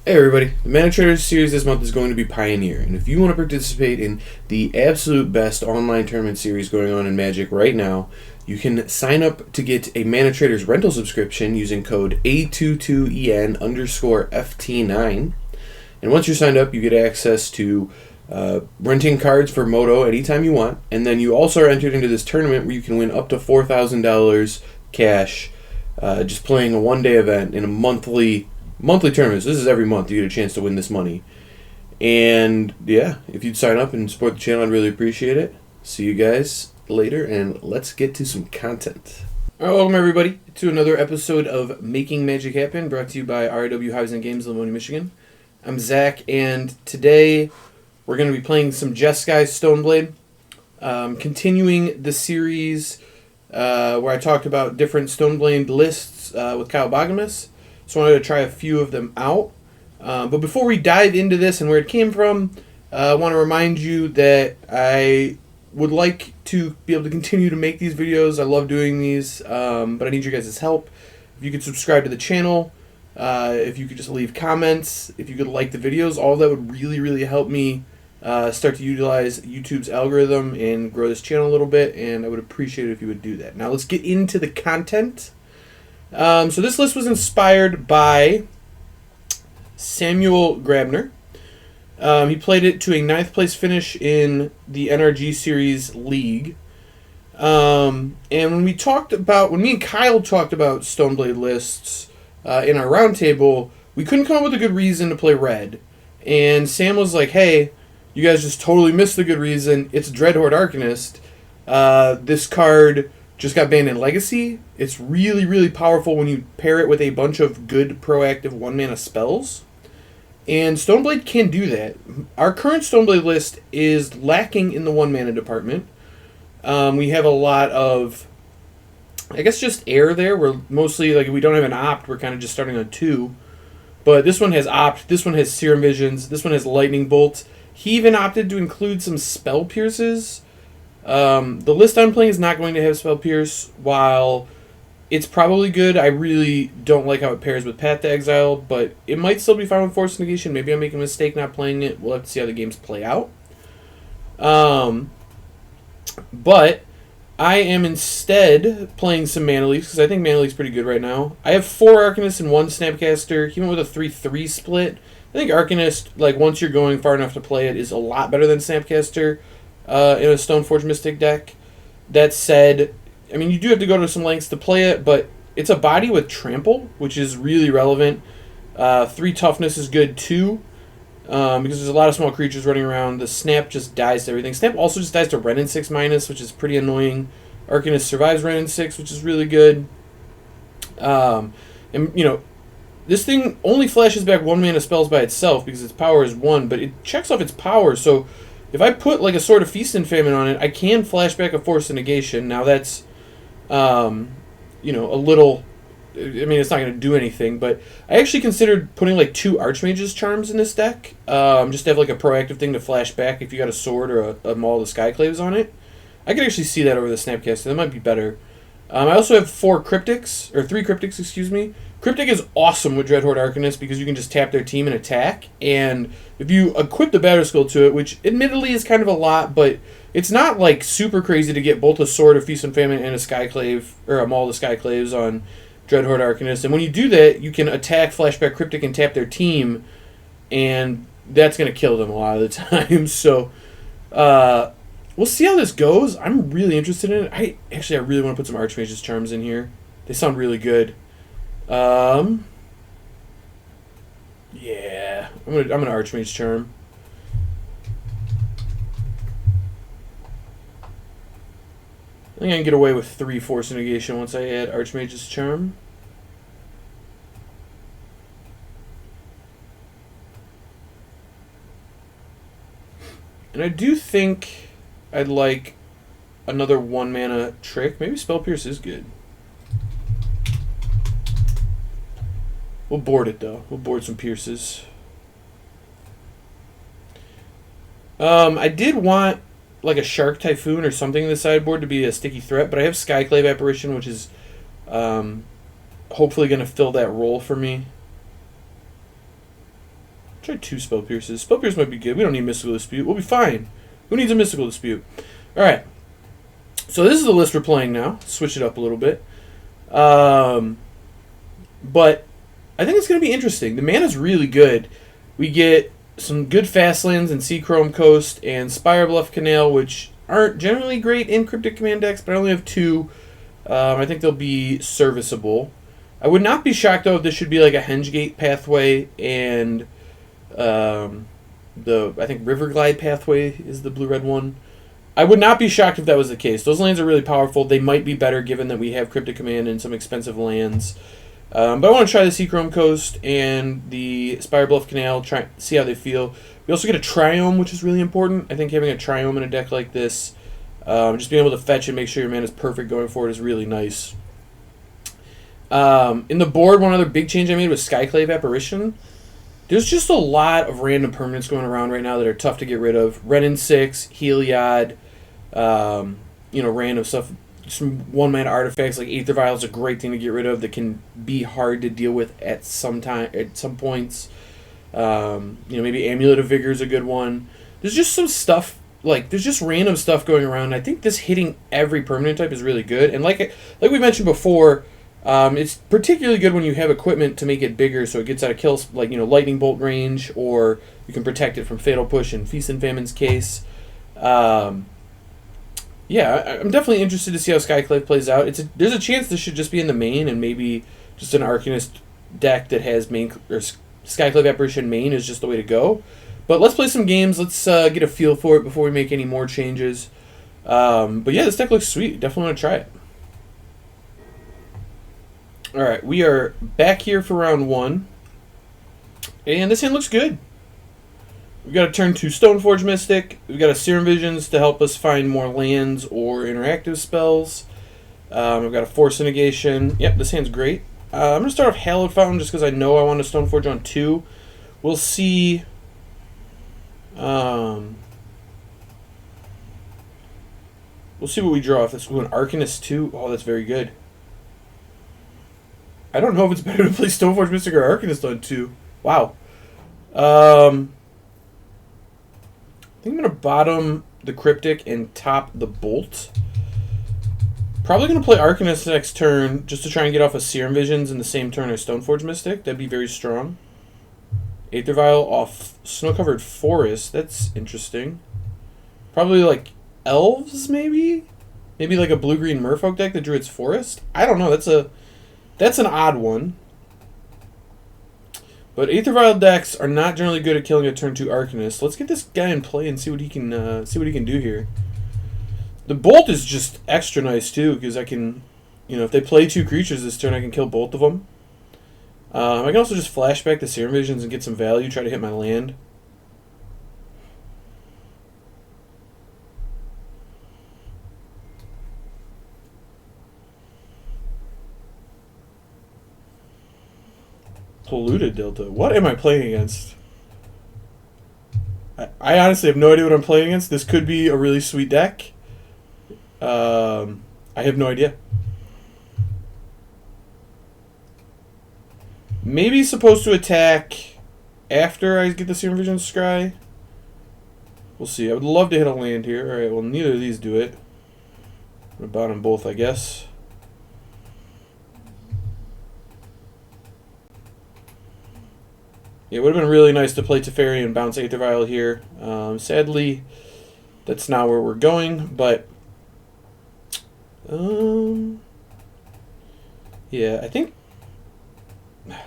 Hey everybody, the Mana Traders series this month is going to be Pioneer, and if you want to participate in the absolute best online tournament series going on in Magic right now, you can sign up to get a Mana Traders rental subscription using code A22EN_FT9. And once you're signed up, you get access to renting cards for Moto anytime you want, and then you also are entered into this tournament where you can win up to $4,000 cash just playing a one-day event in a monthly tournaments. This is every month you get a chance to win this money. And yeah, if you'd sign up and support the channel, I'd really appreciate it. See you guys later, and let's get to some content. Alright, welcome everybody to another episode of Making Magic Happen, brought to you by RIW Hives and Games, Livonia, Michigan. I'm Zach, and today we're going to be playing some Jeskai Stoneblade. Continuing the series where I talked about different Stoneblade lists with Kyle Bogdamus. So I wanted to try a few of them out. But before we dive into this and where it came from, I want to remind you that I would like to be able to continue to make these videos. I love doing these, but I need your guys' help. If you could subscribe to the channel, if you could just leave comments, if you could like the videos, all of that would really, really help me start to utilize YouTube's algorithm and grow this channel a little bit, and I would appreciate it if you would do that. Now let's get into the content. So this list was inspired by Samuel Grabner. He played it to a 9th place finish in the NRG Series League. And when me and Kyle talked about Stoneblade lists in our roundtable, we couldn't come up with a good reason to play red. And Sam was like, hey, you guys just totally missed the good reason. It's Dreadhorde Arcanist. This card just got banned in Legacy. It's really, really powerful when you pair it with a bunch of good proactive 1-mana spells. And Stoneblade can do that. Our current Stoneblade list is lacking in the 1-mana department. We have a lot of, I guess, just air there. We're mostly, like, we don't have an opt. We're kind of just starting on 2. But this one has opt. This one has Serum Visions. This one has Lightning Bolt. He even opted to include some Spell Pierces. The list I'm playing is not going to have Spell Pierce. While it's probably good, I really don't like how it pairs with Path to Exile, but it might still be fine with Force Negation. Maybe I'm making a mistake not playing it. We'll have to see how the games play out. But I am instead playing some Mana Leaks, because I think Mana Leaks pretty good right now. I have 4 Arcanists and 1 Snapcaster. He went with a 3-3 split. I think Arcanist, like, once you're going far enough to play it, is a lot better than Snapcaster in a Stoneforge Mystic deck. That said, I mean, you do have to go to some lengths to play it, but it's a body with Trample, which is really relevant. 3 Toughness is good too, because there's a lot of small creatures running around. The Snap just dies to everything. Snap also just dies to Renin 6-, which is pretty annoying. Arcanist survives Renin 6, which is really good. And, you know, this thing only flashes back 1-mana spells by itself because its power is 1, but it checks off its power, so if I put like a Sword of Feast and Famine on it, I can flash back a Force of Negation. Now that's, you know, a little, I mean, it's not going to do anything, but I actually considered putting like 2 Archmage's Charms in this deck, just to have like a proactive thing to flash back if you got a sword or a Maul of the Skyclaves on it. I could actually see that over the Snapcaster. That might be better. I also have 3 Cryptics, excuse me. Cryptic is awesome with Dreadhorde Arcanist because you can just tap their team and attack, and if you equip the Battle Skill to it, which admittedly is kind of a lot, but it's not like super crazy to get both a Sword of Feast and Famine and a Skyclave, or a Maul of the Skyclaves on Dreadhorde Arcanist, and when you do that, you can attack Flashback Cryptic and tap their team, and that's going to kill them a lot of the time, so we'll see how this goes. I'm really interested in it. I really want to put some Archmage's Charms in here. They sound really good. Yeah, I'm gonna Archmage Charm. I think I can get away with 3 Force Negation once I add Archmage's Charm. And I do think I'd like another 1-mana trick. Maybe Spell Pierce is good. We'll board it, though. We'll board some Pierces. I did want like a Shark Typhoon or something in the sideboard to be a sticky threat, but I have Skyclave Apparition, which is hopefully going to fill that role for me. Try 2 Spell Pierces. Spell Pierce might be good. We don't need Mystical Dispute. We'll be fine. Who needs a Mystical Dispute? Alright. So this is the list we're playing now. Switch it up a little bit. But I think it's going to be interesting. The mana's really good. We get some good fast lands in Sea Chrome Coast and Spire Bluff Canal, which aren't generally great in Cryptic Command decks, but I only have 2. I think they'll be serviceable. I would not be shocked, though, if this should be like a Hengegate pathway and I think Riverglide pathway is the blue-red one. I would not be shocked if that was the case. Those lands are really powerful. They might be better given that we have Cryptic Command and some expensive lands. But I want to try the Sea Chrome Coast and the Spire Bluff Canal, try see how they feel. We also get a Triome, which is really important. I think having a Triome in a deck like this, just being able to fetch and make sure your mana is perfect going forward is really nice. In the board, one other big change I made was Skyclave Apparition. There's just a lot of random permanents going around right now that are tough to get rid of. Renin 6, Heliod, random stuff. Some 1-mana artifacts like Aether Vial is a great thing to get rid of that can be hard to deal with at some points. Maybe Amulet of Vigor is a good one. There's just some stuff, there's just random stuff going around. I think this hitting every permanent type is really good. And like we mentioned before, it's particularly good when you have equipment to make it bigger so it gets out of kills, Lightning Bolt range, or you can protect it from Fatal Push in Feast and Famine's case. I'm definitely interested to see how Skyclave plays out. There's a chance this should just be in the main, and maybe just an Arcanist deck that has Skyclave Apparition main is just the way to go. But let's play some games. Let's get a feel for it before we make any more changes. This deck looks sweet. Definitely want to try it. Alright, we are back here for round 1. And this hand looks good. We've got a turn 2 Stoneforge Mystic. We've got a Serum Visions to help us find more lands or interactive spells. We've got a Force Negation. Yep, this hand's great. I'm going to start off Hallowed Fountain just because I know I want to Stoneforge on 2. We'll see. We'll see what we draw. If this is an Arcanist 2, oh, that's very good. I don't know if it's better to play Stoneforge Mystic or Arcanist on 2. Wow. I think I'm going to bottom the Cryptic and top the Bolt. Probably going to play Arcanist next turn just to try and get off of Serum Visions in the same turn as Stoneforge Mystic. That'd be very strong. Aether Vial off Snow-Covered Forest. That's interesting. Probably like Elves, maybe? Maybe like a blue-green Merfolk deck that drew its Forest? I don't know. That's an odd one. But Aether Vial decks are not generally good at killing a turn 2 Arcanist. Let's get this guy in play and see what he can do here. The Bolt is just extra nice too, because I can, if they play 2 creatures this turn, I can kill both of them. I can also just flashback the Serum Visions and get some value, try to hit my land. Polluted Delta. What am I playing against? I honestly have no idea what I'm playing against. This could be a really sweet deck. I have no idea. Maybe supposed to attack after I get the Serum Vision Scry. We'll see. I would love to hit a land here. Alright, well, neither of these do it. I'm going to bottom both, I guess. It would have been really nice to play Teferi and bounce Aether Vial here. Sadly, that's not where we're going, but... yeah, I think...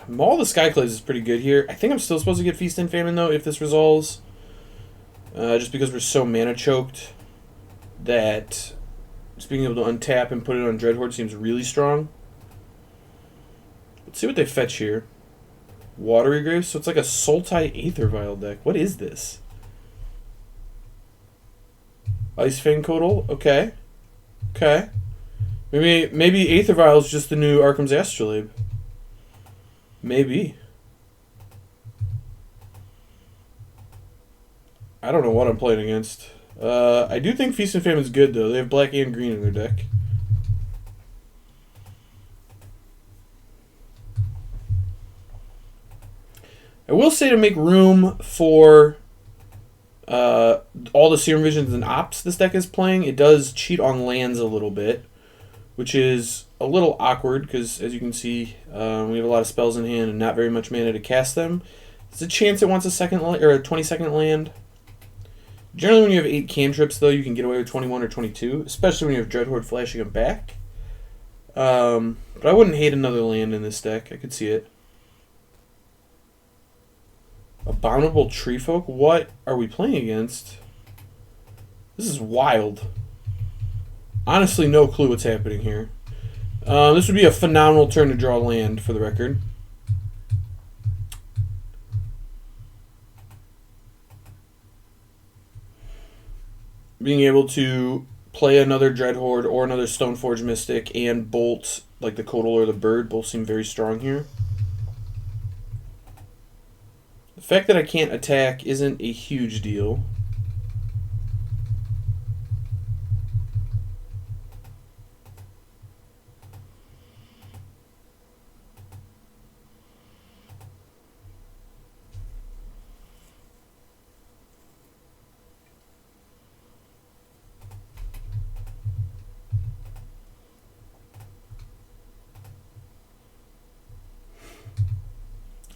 Maul the Skyclaves is pretty good here. I think I'm still supposed to get Feast and Famine, though, if this resolves. Just because we're so mana-choked that just being able to untap and put it on Dreadhorde seems really strong. Let's see what they fetch here. Watery Grave, so it's like a Sultai Aether Vial deck. What is this? Ice Fang Codal? Okay. Okay. Maybe Aether Vial is just the new Arkham's Astrolabe. Maybe. I don't know what I'm playing against. I do think Feast and Famine is good, though. They have black and green in their deck. I will say to make room for all the Serum Visions and Ops this deck is playing, it does cheat on lands a little bit, which is a little awkward because, as you can see, we have a lot of spells in hand and not very much mana to cast them. There's a chance it wants a second or a 20-second land. Generally, when you have 8 cantrips, though, you can get away with 21 or 22, especially when you have Dreadhorde flashing them back. But I wouldn't hate another land in this deck. I could see it. Abominable Treefolk? What are we playing against? This is wild. Honestly, no clue what's happening here. This would be a phenomenal turn to draw land, for the record. Being able to play another Dreadhorde or another Stoneforge Mystic and bolt, like the Codal or the Bird, both seem very strong here. The fact that I can't attack isn't a huge deal.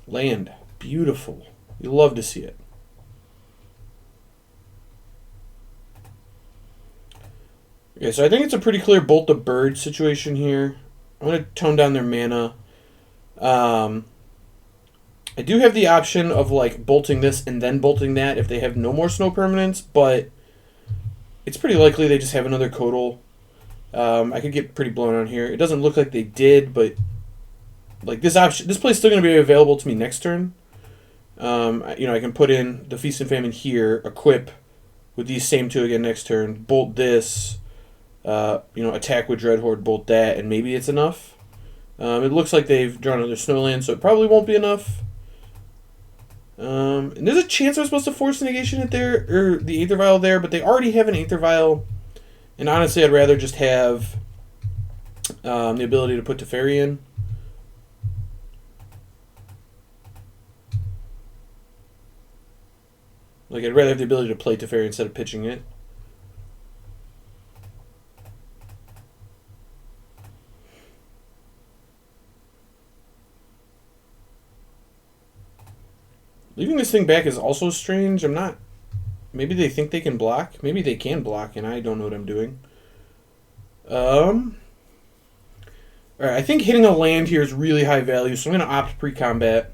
Land. Beautiful. You love to see it. Okay, so I think it's a pretty clear Bolt the Bird situation here. I'm going to tone down their mana. I do have the option of like bolting this and then bolting that if they have no more snow permanents, but it's pretty likely they just have another Codal. I could get pretty blown on here. It doesn't look like they did, but like this option, this play's still going to be available to me next turn. I can put in the Feast and Famine here, equip with these same 2 again next turn, bolt this, attack with Dreadhorde, bolt that, and maybe it's enough. It looks like they've drawn another Snowland, so it probably won't be enough. And there's a chance I'm supposed to force negation it there, or the Aether Vial there, but they already have an Aether Vial, and honestly, I'd rather just have the ability to put Teferi in. Like, I'd rather have the ability to play Teferi instead of pitching it. Leaving this thing back is also strange. I'm not... Maybe they think they can block. Maybe they can block, and I don't know what I'm doing. Alright, I think hitting a land here is really high value, so I'm going to opt pre-combat.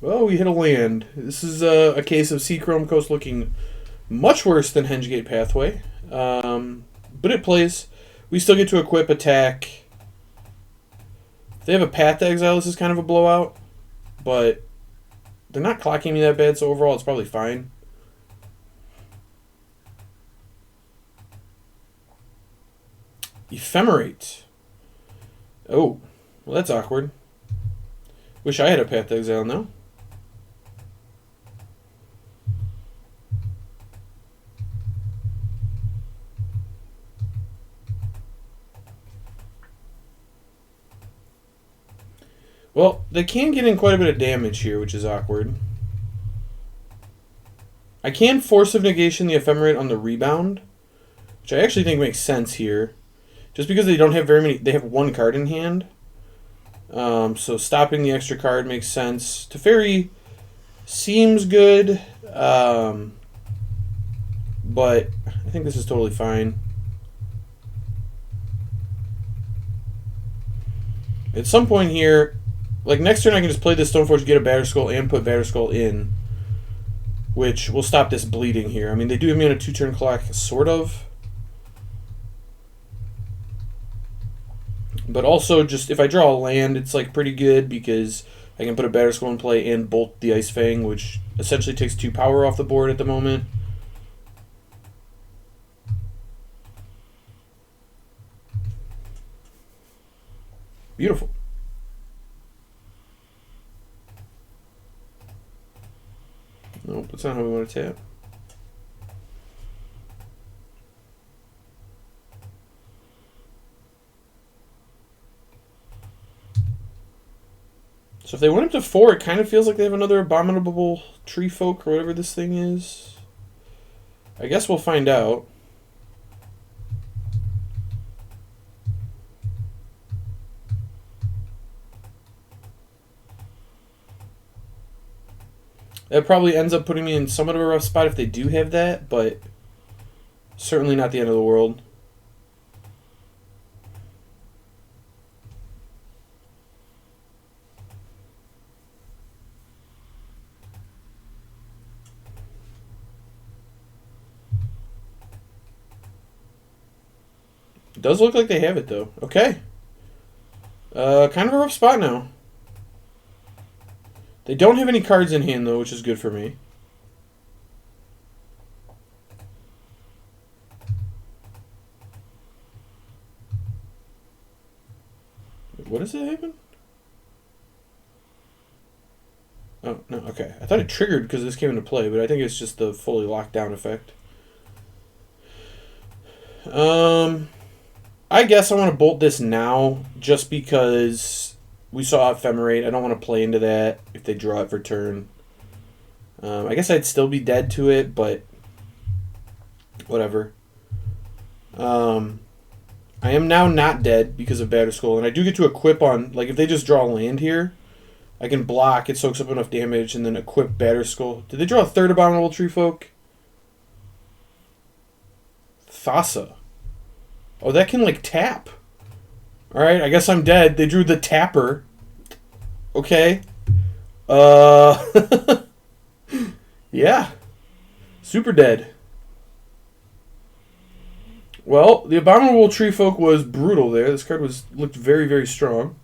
Well, we hit a land. This is a case of Sea Chrome Coast looking much worse than Hengate Pathway. But it plays. We still get to equip, attack. If they have a Path to Exile, this is kind of a blowout. But they're not clocking me that bad, so overall it's probably fine. Ephemerate. Oh, well that's awkward. Wish I had a Path to Exile now. Well, they can get in quite a bit of damage here, which is awkward. I can Force of Negation the Ephemerate on the rebound, which I actually think makes sense here. Just because they don't have very many, they have 1 card in hand. So stopping the extra card makes sense. Teferi seems good, but I think this is totally fine. At some point here, like next turn I can just play this Stoneforge, get a Batterskull, and put Batterskull in, which will stop this bleeding here. I mean, they do have me on a 2-turn clock, sort of. But also, just if I draw a land, it's like pretty good because I can put a Batterskull in play and bolt the Ice Fang, which essentially takes 2 power off the board at the moment. Beautiful. Nope, that's not how we want to tap. So if they went up to 4, it kind of feels like they have another Abominable Tree Folk or whatever this thing is. I guess we'll find out. That probably ends up putting me in somewhat of a rough spot if they do have that, but certainly not the end of the world. It does look like they have it, though. Okay. Kind of a rough spot now. They don't have any cards in hand, though, which is good for me. What does it happen? Oh, no, okay. I thought it triggered because this came into play, but I think it's just the fully locked down effect. I guess I want to bolt this now just because we saw Ephemerate. I don't want to play into that if they draw it for turn. I guess I'd still be dead to it, but whatever. I am now not dead because of Batterskull, and I do get to equip on, like, if they just draw land here, I can block, it soaks up enough damage, and then equip Batterskull. Did they draw a third Abominable Tree Folk? Thassa. Oh, that can, like, tap. Alright, I guess I'm dead. They drew the Tapper. Okay. Yeah. Super dead. Well, the Abominable Tree Folk was brutal there. This card looked very, very strong.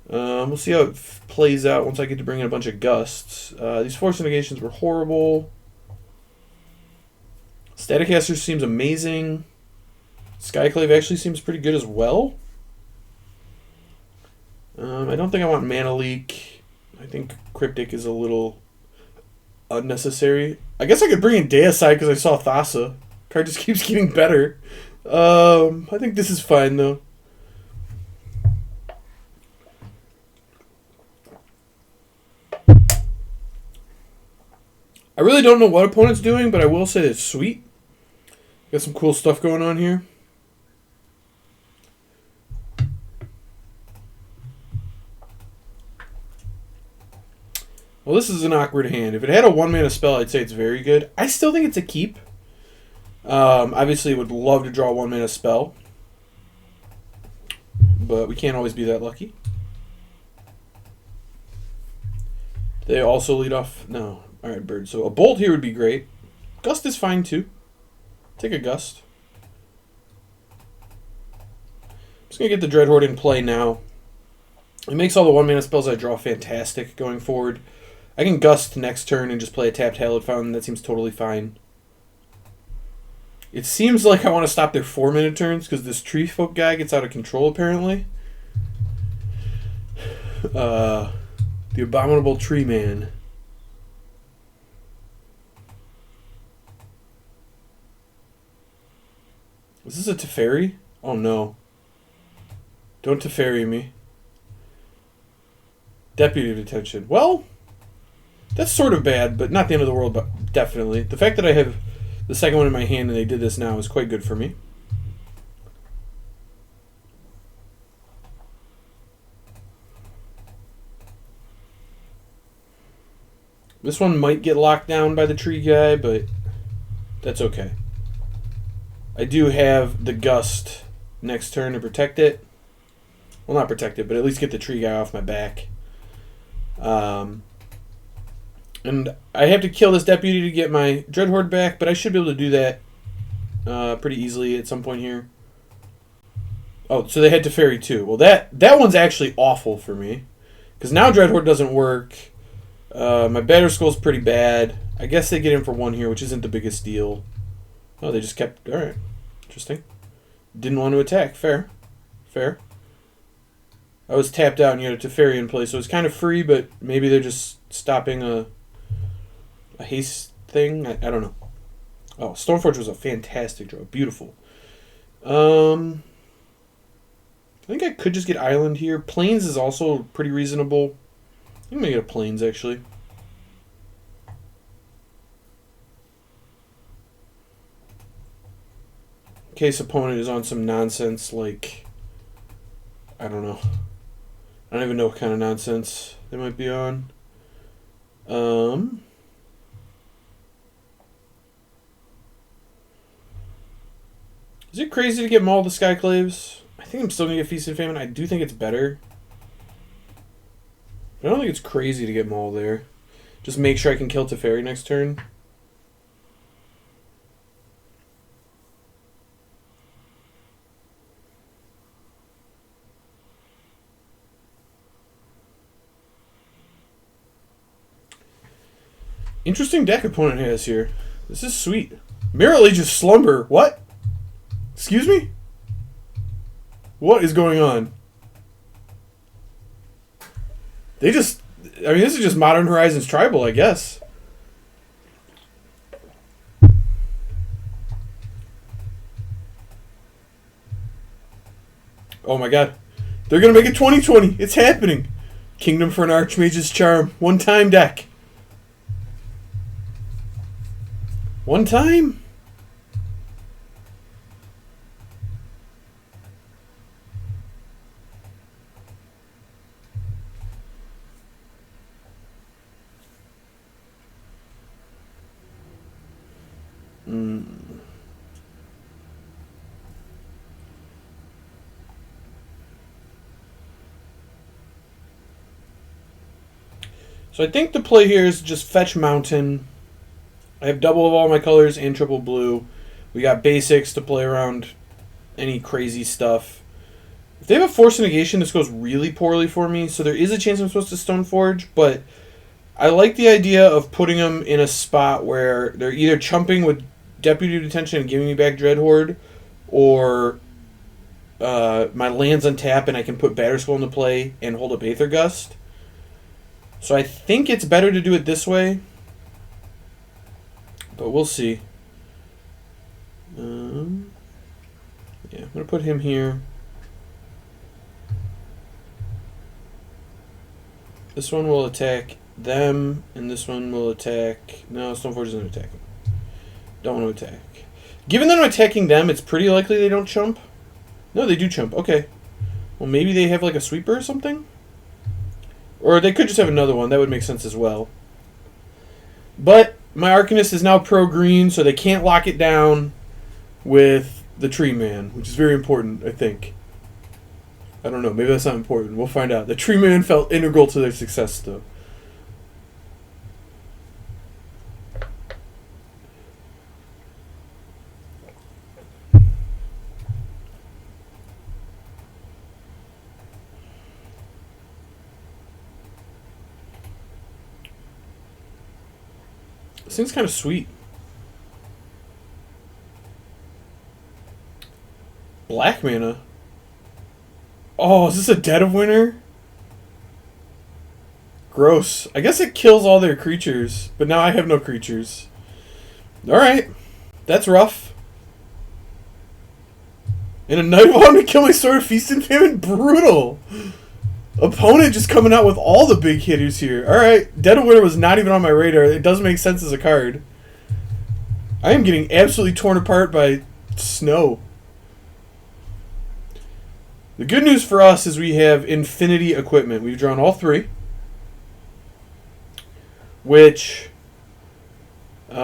We'll see how it plays out once I get to bring in a bunch of gusts. These force negations were horrible. Staticaster seems amazing. Skyclave actually seems pretty good as well. I don't think I want Mana Leak. I think Cryptic is a little unnecessary. I guess I could bring in Deicide because I saw Thassa. Card just keeps getting better. I think this is fine, though. I really don't know what opponent's doing, but I will say it's sweet. Got some cool stuff going on here. Well, this is an awkward hand. If it had a 1-mana spell, I'd say it's very good. I still think it's a keep. Obviously, would love to draw a 1-mana spell. But we can't always be that lucky. They also lead off... No. Alright, Bird. So a Bolt here would be great. Gust is fine, too. Take a Gust. I'm just going to get the Dreadhorde in play now. It makes all the 1-mana spells I draw fantastic going forward. I can Gust next turn and just play a tapped Hallowed Fountain. That seems totally fine. It seems like I want to stop their 4-minute turns because this Tree Folk guy gets out of control, apparently. The Abominable Tree Man. Is this a Teferi? Oh no. Don't Teferi me. Deputy Detention. Well, that's sort of bad, but not the end of the world, but definitely. The fact that I have the second one in my hand and they did this now is quite good for me. This one might get locked down by the tree guy, but that's okay. I do have the Gust next turn to protect it. Well, not protect it, but at least get the tree guy off my back. And I have to kill this Deputy to get my Dreadhorde back, but I should be able to do that pretty easily at some point here. Oh, so they had Teferi too. Well, that one's actually awful for me. Because now Dreadhorde doesn't work. My Batterskull's pretty bad. I guess they get in for 1 here, which isn't the biggest deal. Oh, they just kept... Alright. Interesting. Didn't want to attack. Fair. Fair. I was tapped out and you had a Teferi in play, so it's kind of free, but maybe they're just stopping a haste thing. I don't know. Oh, Stoneforge was a fantastic draw. Beautiful. I think I could just get Island here. Plains is also pretty reasonable. I'm gonna get a plains actually. In case opponent is on some nonsense like, I don't know. I don't even know what kind of nonsense they might be on. Is it crazy to get Maul the Skyclaves? I think I'm still going to get Feast and Famine. I do think it's better. But I don't think it's crazy to get Maul there. Just make sure I can kill Teferi next turn. Interesting deck opponent has here. This is sweet. Mirror Age's Slumber. What? Excuse me? What is going on? They just... I mean, this is just Modern Horizons Tribal, I guess. Oh my god. They're going to make it 2020. It's happening. Kingdom for an Archmage's Charm. One-time deck. One time? So I think the play here is just fetch Mountain. I have double of all my colors and triple blue. We got basics to play around any crazy stuff. If they have a Force Negation, this goes really poorly for me, so there is a chance I'm supposed to Stoneforge, but I like the idea of putting them in a spot where they're either chumping with Deputy Detention and giving me back Dreadhorde, or my land's on tap and I can put Batterskull into play and hold up Aether Gust. So I think it's better to do it this way, but we'll see. Yeah, I'm going to put him here. This one will attack them, and this one will attack... No, Stoneforge isn't attacking. Don't want to attack. Given that I'm attacking them, it's pretty likely they don't chump. No, they do chump. Okay. Well, maybe they have like a sweeper or something? Or they could just have another one. That would make sense as well. But my Arcanist is now pro-green, so they can't lock it down with the Tree Man, which is very important, I think. I don't know. Maybe that's not important. We'll find out. The Tree Man felt integral to their success, though. This thing's kind of sweet. Black mana. Oh, is this a Dead of Winter? Gross. I guess it kills all their creatures, but now I have no creatures. Alright. That's rough. And a Night Wanted to kill my Sword of Feast and Famine? Brutal. Opponent just coming out with all the big hitters here. Alright. Dead of Winter was not even on my radar. It doesn't make sense as a card. I am getting absolutely torn apart by snow. The good news for us is we have infinity equipment. We've drawn all three. Which, it's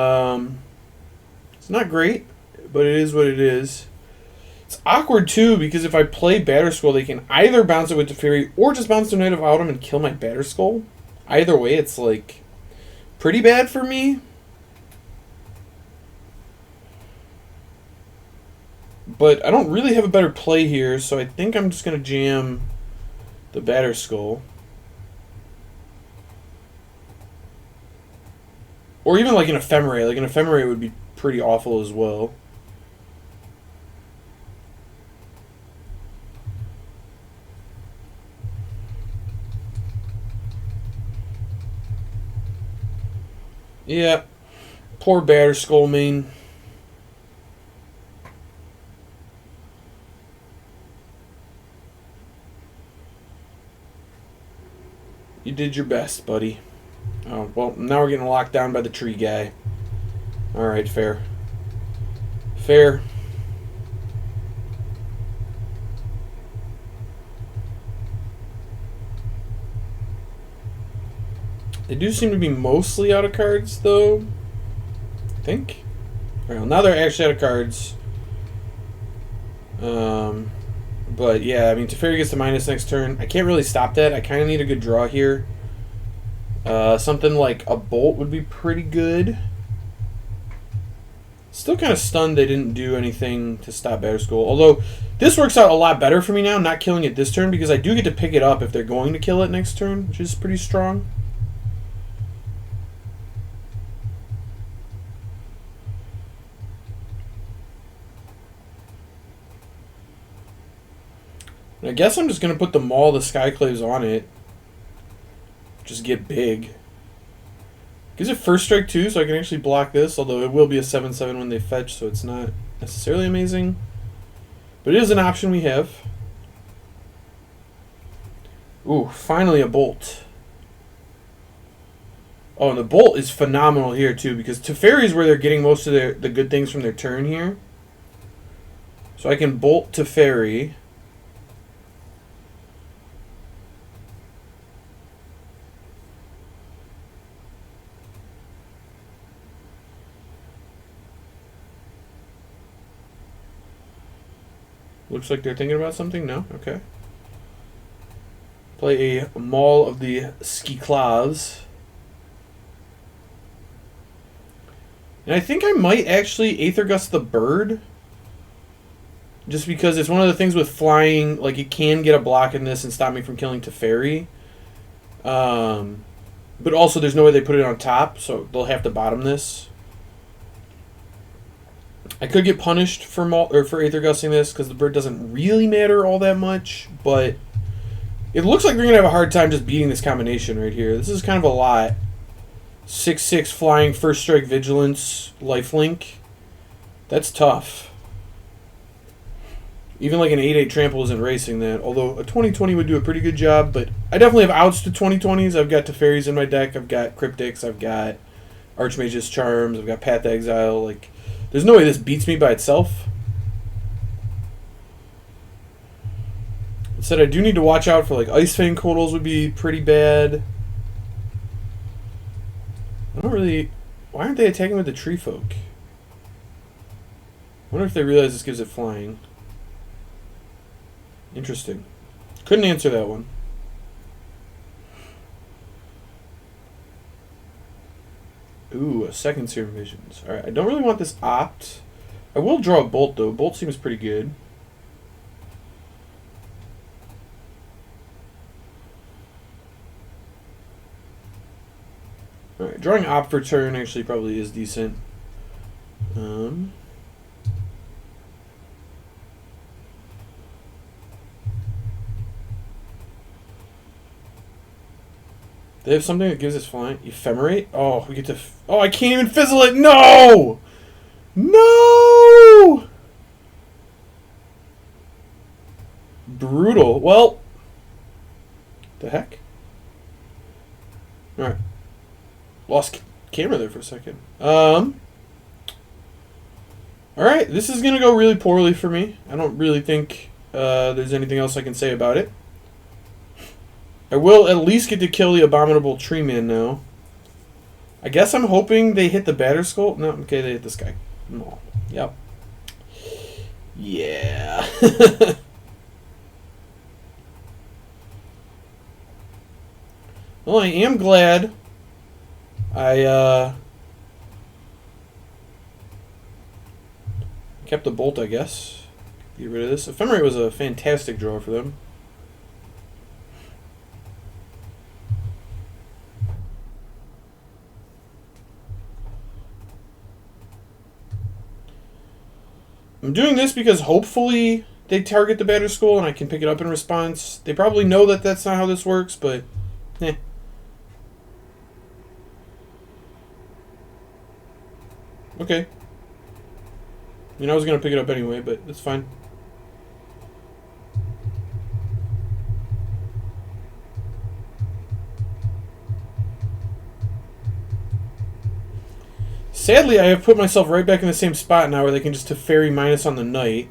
not great, but it is what it is. It's awkward, too, because if I play Batterskull, they can either bounce it with Teferi or just bounce the Knight of Autumn and kill my Batterskull. Either way, it's, like, pretty bad for me. But I don't really have a better play here, so I think I'm just going to jam the Batterskull. Or even like an Ephemerate. Like an Ephemerate would be pretty awful as well. Yeah. Poor Batterskull main. did your best, buddy. Oh, well, now we're getting locked down by the tree guy. Alright, fair. Fair. They do seem to be mostly out of cards, though. I think. Alright, well, now they're actually out of cards. But yeah, I mean, Teferi gets the minus next turn. I can't really stop that. I kind of need a good draw here. Something like a bolt would be pretty good. Still kind of stunned they didn't do anything to stop Batterskull. Although, this works out a lot better for me now, not killing it this turn, because I do get to pick it up if they're going to kill it next turn, which is pretty strong. I guess I'm just going to put the Maul the Skyclaves on it. Just get big. Gives it first strike too, so I can actually block this, although it will be a 7/7 when they fetch, so it's not necessarily amazing. But it is an option we have. Ooh, finally a bolt. Oh, and the bolt is phenomenal here too, because Teferi is where they're getting most of the good things from their turn here. So I can bolt Teferi. Looks like they're thinking about something. No? Okay. Play a Maul of the Skyclaves. And I think I might actually Aether Gust the bird. Just because it's one of the things with flying, like it can get a block in this and stop me from killing Teferi. But also there's no way they put it on top, so they'll have to bottom this. I could get punished for Aether Gusting this because the bird doesn't really matter all that much, but it looks like we're going to have a hard time just beating this combination right here. This is kind of a lot. 6/6 flying, first strike vigilance, lifelink. That's tough. Even like an 8/8 trample isn't racing that, although a 20/20 would do a pretty good job, but I definitely have outs to 20/20s. I've got Teferis in my deck, I've got Cryptics, I've got Archmage's Charms, I've got Path to Exile, like... There's no way this beats me by itself. Instead, I do need to watch out for like Ice Fang Kodals would be pretty bad. I don't really... Why aren't they attacking with the Tree Folk? I wonder if they realize this gives it flying. Interesting. Couldn't answer that one. Ooh, a second Serum Visions. Alright, I don't really want this opt. I will draw a Bolt, though. Bolt seems pretty good. Alright, drawing opt for turn actually probably is decent. They have something that gives us flying. Ephemerate? Oh, we get to... Oh, I can't even fizzle it! No! No! Brutal. Well... The heck? Alright. Lost camera there for a second. Alright, this is going to go really poorly for me. I don't really think there's anything else I can say about it. I will at least get to kill the Abominable Tree Man now. I guess I'm hoping they hit the Batterskull. No, okay, they hit this guy. No. Yep. Yeah. Well, I am glad I kept the Bolt, I guess. Get rid of this. Ephemerate was a fantastic draw for them. I'm doing this because hopefully they target the Batterskull and I can pick it up in response. They probably know that that's not how this works, but eh. Okay. I mean, I was going to pick it up anyway, but that's fine. Sadly, I have put myself right back in the same spot now where they can just Teferi minus on the knight.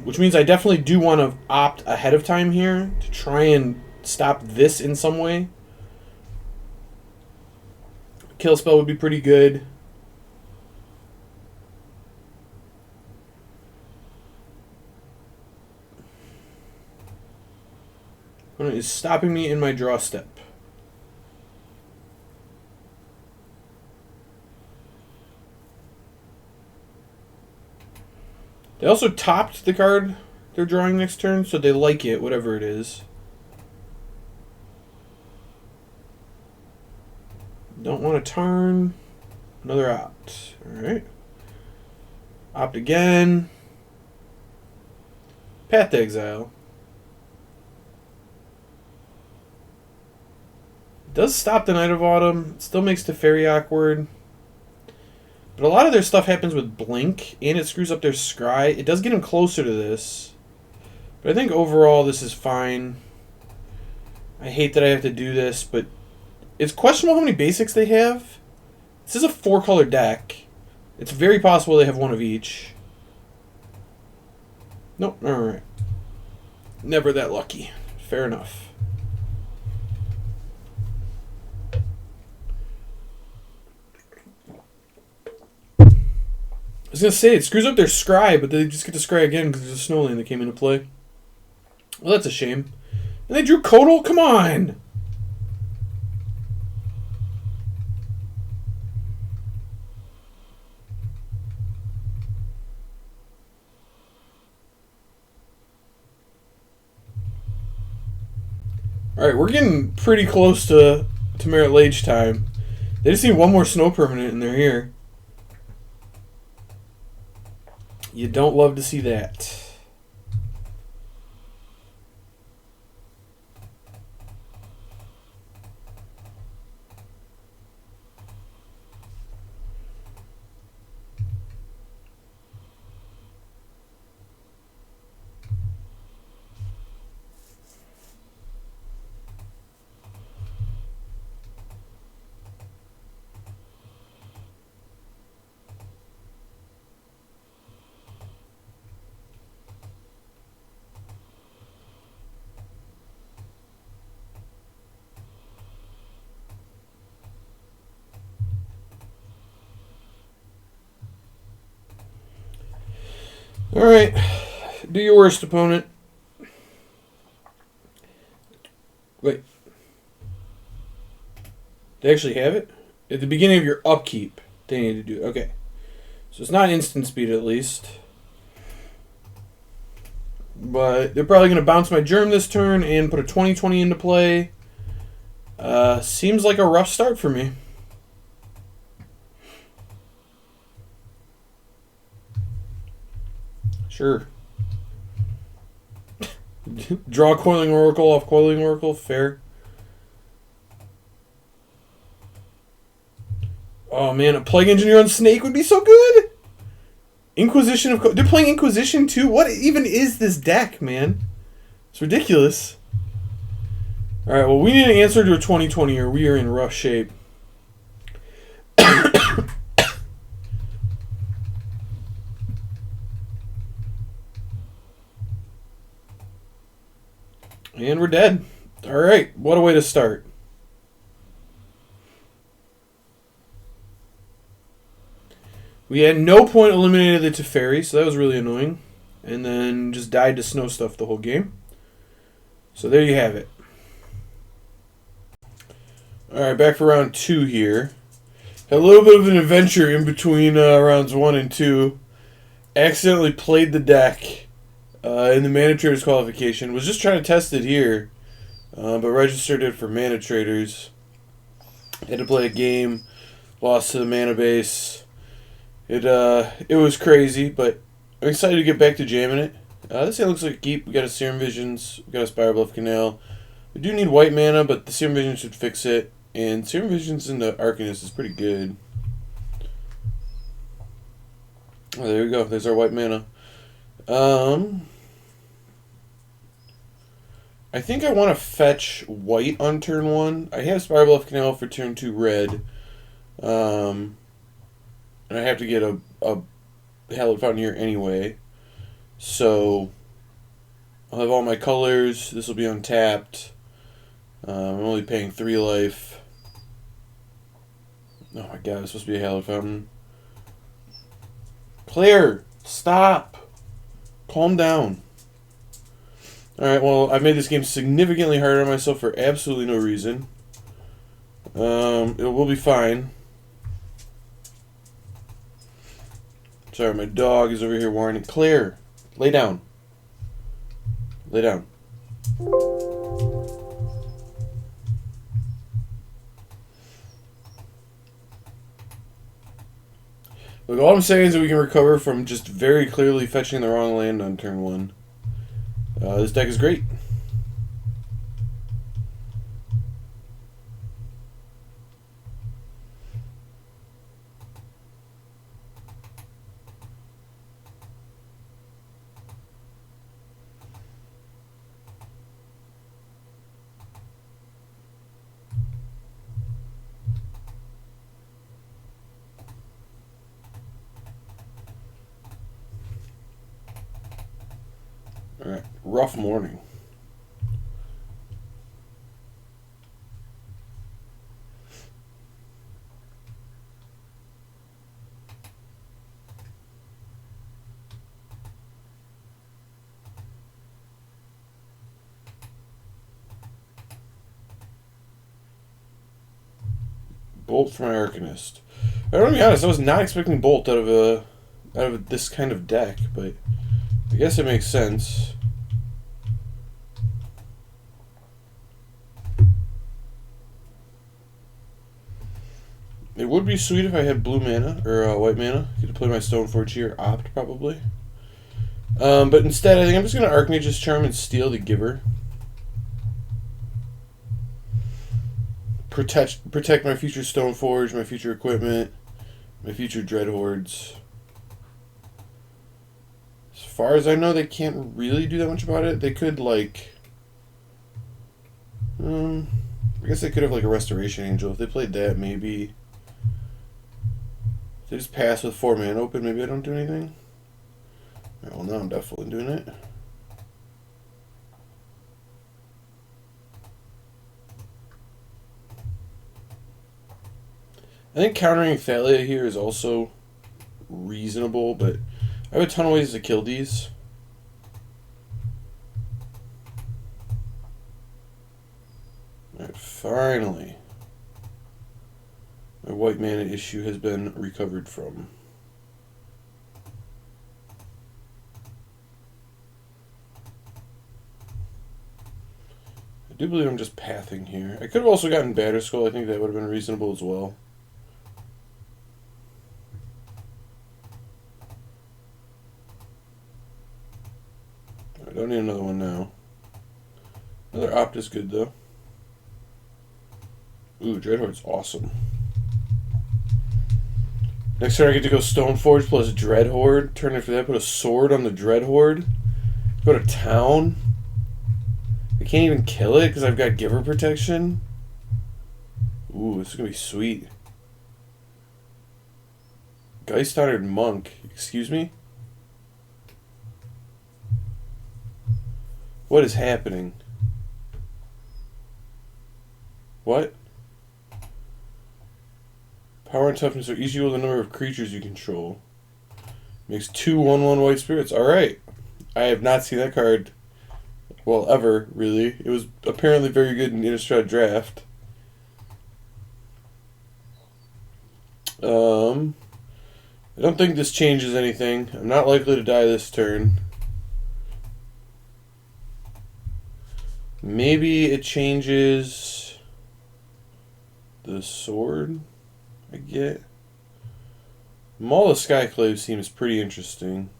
Which means I definitely do want to opt ahead of time here to try and stop this in some way. Kill spell would be pretty good. Opponent is stopping me in my draw step. They also topped the card they're drawing next turn, so they like it, whatever it is. Don't want to turn. Another opt. Alright. Opt again. Path to Exile. It does stop the Night of Autumn. It still makes Teferi awkward. But a lot of their stuff happens with Blink, and it screws up their Scry. It does get them closer to this. But I think overall this is fine. I hate that I have to do this, but it's questionable how many basics they have. This is a 4-color deck. It's very possible they have one of each. Nope, alright. Never that lucky. Fair enough. I was going to say, it screws up their Scry, but they just get to Scry again because there's a Snowland that came into play. Well, that's a shame. And they drew Kodal? Come on! Alright, we're getting pretty close to Merit Lage time. They just need one more snow permanent and they're here. You don't love to see that. Alright. Do your worst, opponent. Wait. They actually have it? At the beginning of your upkeep, they need to do it. Okay. So it's not instant speed at least. But they're probably going to bounce my Germ this turn and put a 20/20 into play. Seems like a rough start for me. Sure. Draw Coiling Oracle off Coiling Oracle. Fair. Oh man, a Plague Engineer on Snake would be so good! Inquisition of... They're playing Inquisition too? What even is this deck, man? It's ridiculous. Alright, well we need an answer to a 20/20 or we are in rough shape. And we're dead. Alright, what a way to start. We at no point eliminated the Teferi, so that was really annoying. And then just died to snow stuff the whole game. So there you have it. Alright, back for round 2 here. Had a little bit of an adventure in between rounds 1 and 2. Accidentally played the deck in the Mana Traders qualification. Was just trying to test it here. But registered it for Mana Traders. Had to play a game. Lost to the mana base. It was crazy, but I'm excited to get back to jamming it. This thing looks like a keep. We got a Serum Visions. We got a Spiral Bluff Canal. We do need white mana, but the Serum Visions should fix it. And Serum Visions into Arcanist is pretty good. Oh, there we go. There's our white mana. I think I want to fetch white on turn 1. I have Spiral Bluff Canal for turn 2 red. And I have to get a Hallowed Fountain here anyway. So I'll have all my colors. This will be untapped. I'm only paying 3 life. Oh my god, it's supposed to be a Hallowed Fountain. Claire, stop. Calm down. Alright, well, I've made this game significantly harder on myself for absolutely no reason. It will be fine. Sorry, my dog is over here whining. Claire, lay down. Lay down. Look, all I'm saying is that we can recover from just very clearly fetching the wrong land on turn 1. This deck is great. Alright, rough morning. Bolt for my Arcanist. I gotta be honest, I was not expecting Bolt out of this kind of deck, but I guess it makes sense. It would be sweet if I had blue mana, or white mana. I could play my Stoneforge here, opt probably. But instead, I think I'm just going to Archmage's Charm and steal the Giver. Protect my future Stoneforge, my future equipment, my future Dreadhordes. As far as I know, they can't really do that much about it. They could, like... I guess they could have, like, a Restoration Angel. If they played that, maybe... If they just pass with 4 mana open, maybe I don't do anything. Alright, well, now I'm definitely doing it. I think countering Thalia here is also reasonable, but I have a ton of ways to kill these. Alright, finally. My white mana issue has been recovered from. I do believe I'm just pathing here. I could have also gotten Batterskull. I think that would have been reasonable as well. I don't need another one now. Another opt is good though. Ooh, Dreadhorde's awesome. Next turn I get to go Stoneforge plus Dreadhorde. Turn after that, put a sword on the Dreadhorde. Go to town. I can't even kill it because I've got Giver Protection. Ooh, this is going to be sweet. Geist-Honored Monk. Excuse me? What is happening? What? Power and toughness are each equal to the number of creatures you control. Makes 2 1/1 white spirits. Alright. I have not seen that card, well, ever, really. It was apparently very good in Innistrad Draft. I don't think this changes anything. I'm not likely to die this turn. Maybe it changes the sword I get. Maul of Skyclave seems pretty interesting.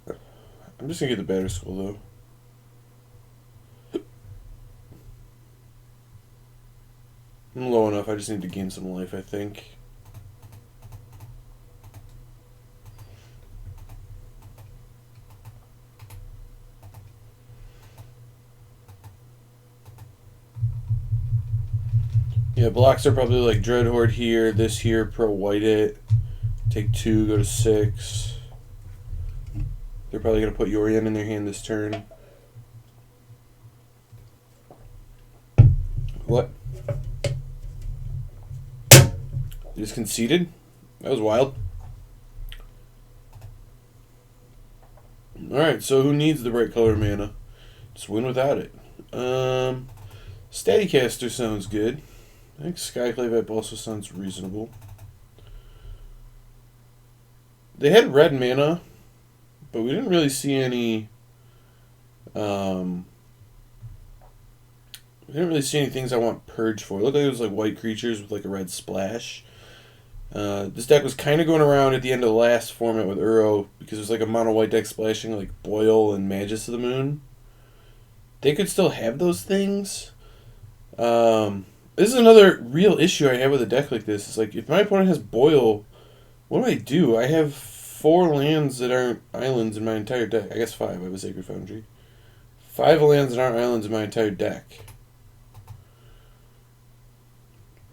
I'm just gonna get the Batterskull though. I'm low enough, I just need to gain some life, I think. Yeah, blocks are probably like Dreadhorde here, this here, pro white it. Take 2, go to 6. They're probably going to put Yorion in their hand this turn. What? You just conceded? That was wild. Alright, so who needs the bright color mana? Just win without it. Staticaster sounds good. I think Skyclave also sounds reasonable. They had red mana, but we didn't really see any. We didn't really see any things I want Purge for. It looked like it was like white creatures with like a red splash. This deck was kind of going around at the end of the last format with Uro because it was like a mono white deck splashing like Boil and Magus of the Moon. They could still have those things. This is another real issue I have with a deck like this. It's like if my opponent has Boil, what do? I have 4 lands that aren't islands in my entire deck. I guess 5. I have a Sacred Foundry. 5 lands that aren't islands in my entire deck.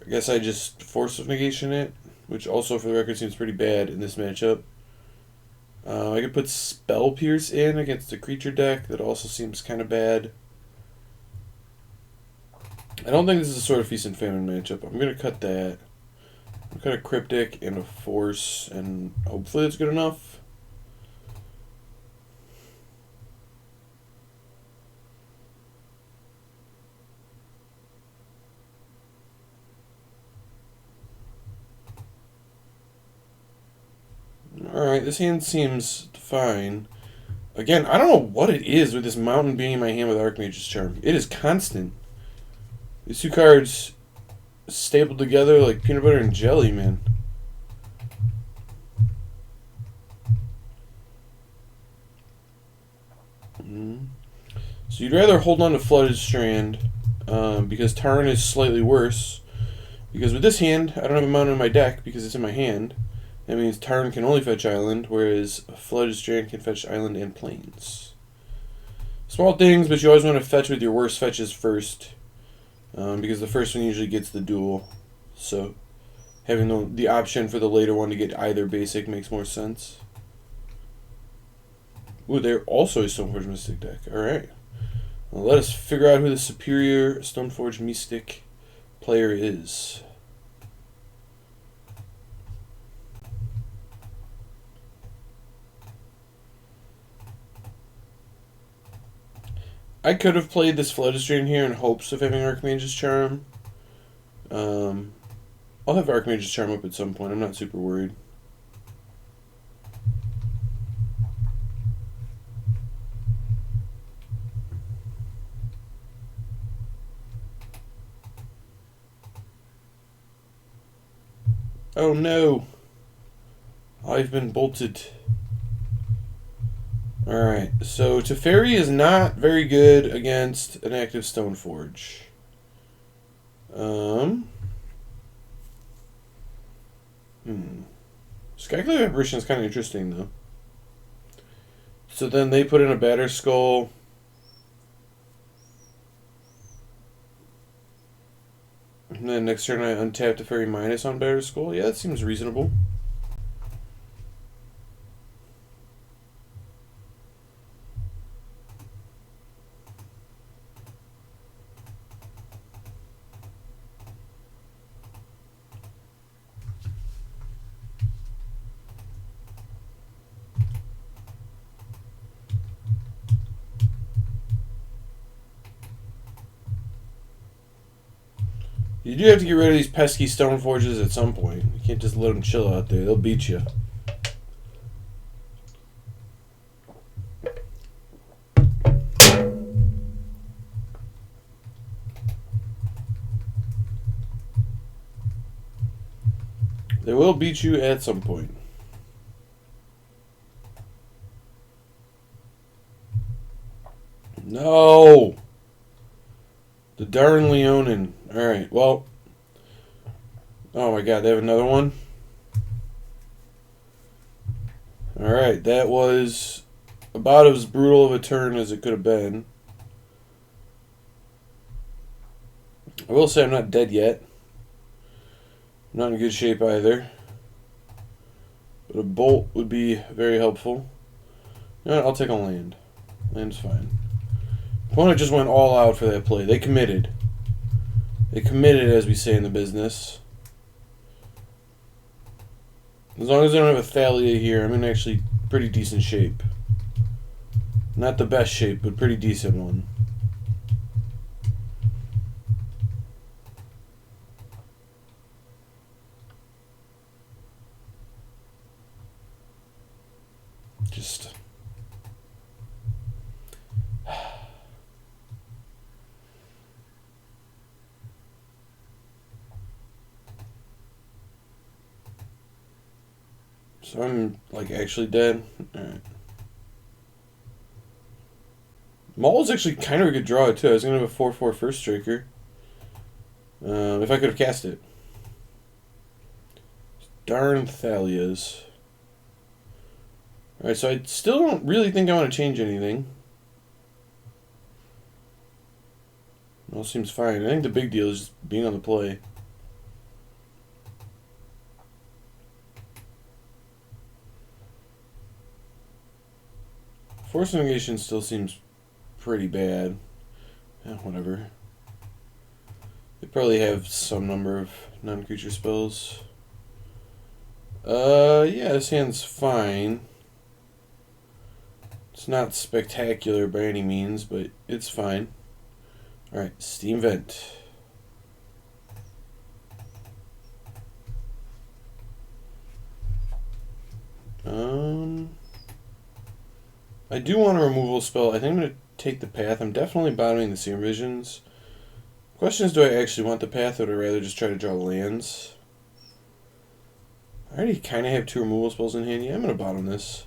I guess I just Force of Negation it, which also for the record seems pretty bad in this matchup. I could put Spell Pierce in against a creature deck. That also seems kind of bad. I don't think this is a Sword of Feast and Famine matchup. I'm going to cut that. I'm going to cut a Cryptic and a Force, and hopefully it's good enough. Alright, this hand seems fine. Again, I don't know what it is with this Mountain being in my hand with Archmage's Charm. It is constant. These 2 cards stapled together like peanut butter and jelly, man. So you'd rather hold on to Flooded Strand because Tarn is slightly worse. Because with this hand, I don't have a mountain in my deck because it's in my hand. That means Tarn can only fetch Island, whereas Flooded Strand can fetch Island and Plains. Small things, but you always want to fetch with your worst fetches first. Because the first one usually gets the duel. So having the option for the later one to get either basic makes more sense. Ooh, they're also a Stoneforge Mystic deck. Alright. Well, let us figure out who the superior Stoneforge Mystic player is. I could have played this Flooded Strand here in hopes of having Archmage's Charm. I'll have Archmage's Charm up at some point. I'm not super worried. Oh no! I've been bolted. Alright, so Teferi is not very good against an active Stoneforge. Skyclave Apparition is kind of interesting, though. So then they put in a Batter Skull. And then next turn I untap Teferi minus on Batter Skull. Yeah, that seems reasonable. You do have to get rid of these pesky Stoneforges at some point. You can't just let them chill out there. They'll beat you. They will beat you at some point. No! The darn Leonin. Alright, well. Oh my god, they have another one? Alright, that was about as brutal of a turn as it could have been. I will say I'm not dead yet. Not in good shape either. But a bolt would be very helpful. You know what? I'll take a land. Land's fine. Opponent just went all out for that play. They committed. They committed, as we say in the business. As long as I don't have a Thalia here, I'm in actually pretty decent shape. Not the best shape, but pretty decent one. Just... So I'm, like, actually dead? Alright. Maul is actually kind of a good draw, too. I was going to have a 4/4 first striker. If I could have cast it. Darn Thalias. Alright, so I still don't really think I want to change anything. It all seems fine. I think the big deal is just being on the play. Force negation still seems pretty bad. Yeah, whatever. They probably have some number of non-creature spells. Yeah, this hand's fine. It's not spectacular by any means, but it's fine. Alright, Steam Vent. I do want a removal spell. I think I'm going to take the path. I'm definitely bottoming the Serum Visions. Question is, do I actually want the path, or would I rather just try to draw lands? I already kind of have 2 removal spells in hand. Yeah, I'm going to bottom this.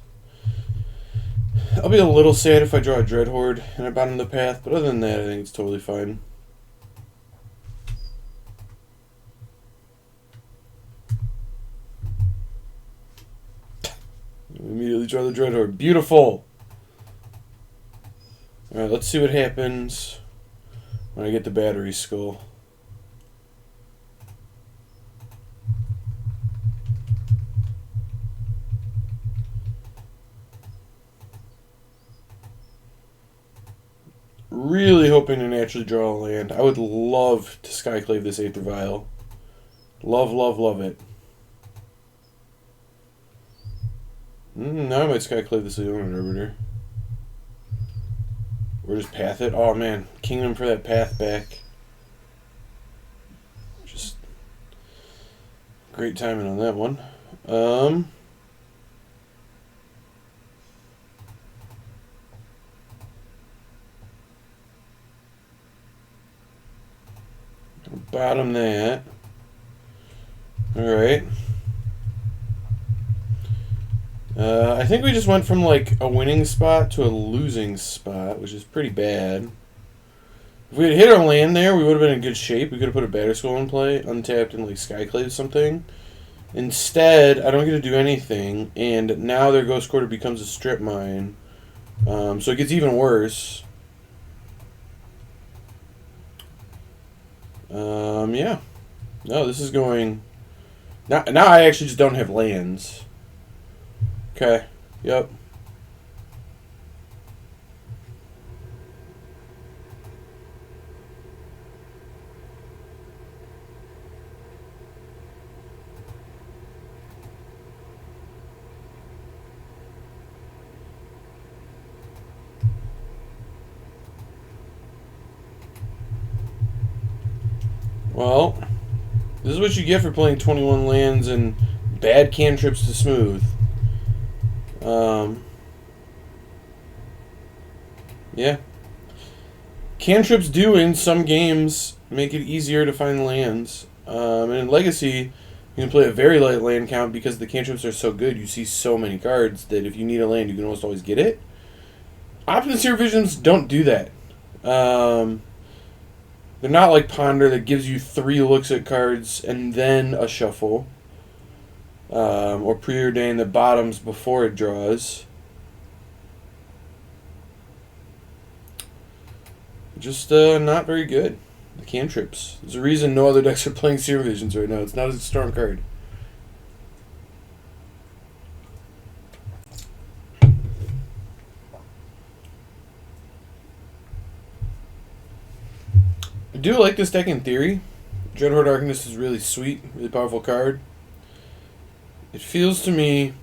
I'll be a little sad if I draw a Dread Horde and I bottom the path, but other than that, I think it's totally fine. Immediately draw the Dread Horde. Beautiful! Alright, let's see what happens when I get the Battery Skull. Really hoping to naturally draw a land. I would love to Skyclave this Aether Vial. Love, love, love it. Now I might Skyclave this Leonin Arbiter. Or just path it. Oh man, Kingdom for that path back. Just great timing on that one. Bottom that. Alright. I think we just went from like a winning spot to a losing spot, which is pretty bad. If we had hit our land there, we would have been in good shape. We could have put a Battery Skull in play, untapped, and like Skyclave something. Instead, I don't get to do anything, and now their Ghost Quarter becomes a strip mine. So it gets even worse. Yeah. No, this is going... Now I actually just don't have lands. Okay. Yep. Well, this is what you get for playing 21 lands and bad cantrips to smooth. Yeah. Cantrips do, in some games, make it easier to find lands. And in Legacy, you can play a very light land count because the cantrips are so good. You see so many cards that if you need a land, you can almost always get it. Optimum Seer Visions don't do that. They're not like Ponder that gives you 3 looks at cards and then a shuffle. Or Preordain that bottoms before it draws. Just not very good. The cantrips. There's a reason no other decks are playing Serum Visions right now. It's not a strong card. I do like this deck in theory. Dreadhorde Arcanist is really sweet, really powerful card. It feels to me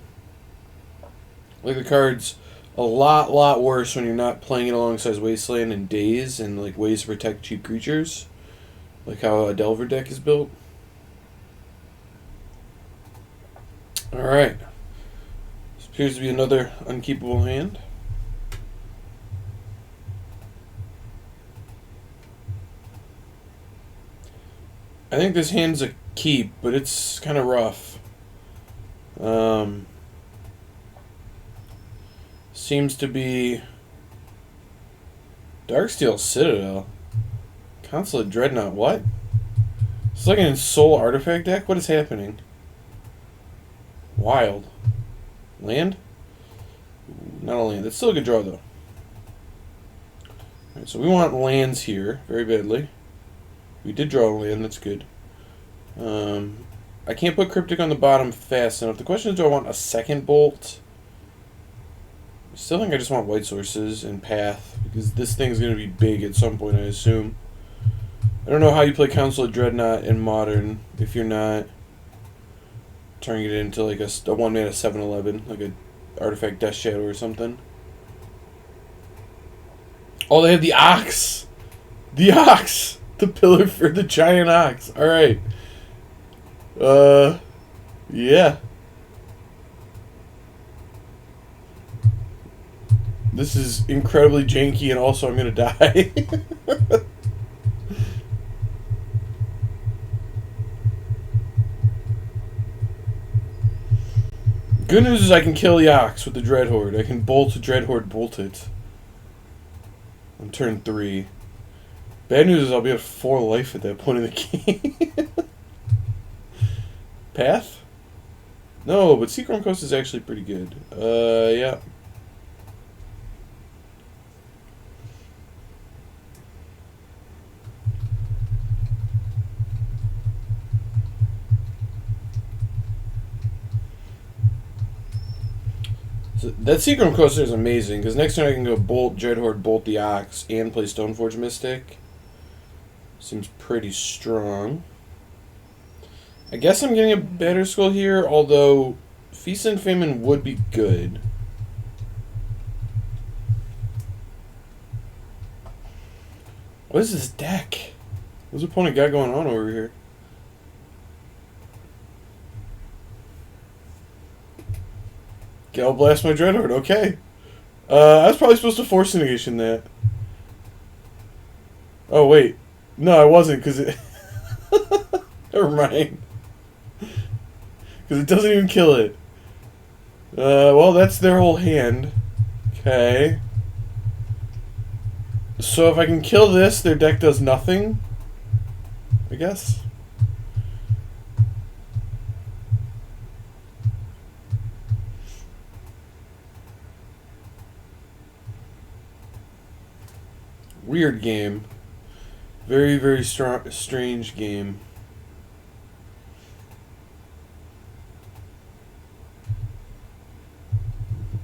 like the card's a lot worse when you're not playing it alongside Wasteland and Daze and like ways to protect cheap creatures, like how a Delver deck is built. All right, this appears to be another unkeepable hand. I think this hand's a keep, but it's kind of rough. Seems to be Darksteel Citadel. Consulate Dreadnought, what? It's like an Soul Artifact deck? What is happening? Wild. Land? Not a land. That's still a good draw, though. Alright, so we want lands here very badly. We did draw a land, that's good. I can't put Cryptic on the bottom fast enough. The question is, do I want a second Bolt? I still think I just want white sources and Path, because this thing's going to be big at some point, I assume. I don't know how you play Council of Dreadnought in Modern if you're not turning it into like a 1-mana 7/11, like a Artifact Death Shadow or something. Oh, they have the Ox! The Ox! The pillar for the giant ox. Alright. Yeah. This is incredibly janky and also I'm gonna die. Good news is I can kill the ox with the Dreadhorde. I can bolt the Dreadhorde, bolt it. On turn 3. Bad news is I'll be at 4 life at that point in the game. Path? No, but Seachrome Coast is actually pretty good. Yeah. So that Seachrome Coaster is amazing, because next turn I can go Bolt, Dreadhorde, Bolt the Ox, and play Stoneforge Mystic. Seems pretty strong. I guess I'm getting a better skull here, although Feast and Famine would be good. What is this deck? What's the opponent got going on over here? Gal Blast my Dreadhorde, okay. I was probably supposed to Force Negation that. Oh, wait. No, I wasn't, because it... Never mind. Because it doesn't even kill it. Well, that's their whole hand. Okay. So if I can kill this, their deck does nothing? I guess. Weird game. Very, very strange game.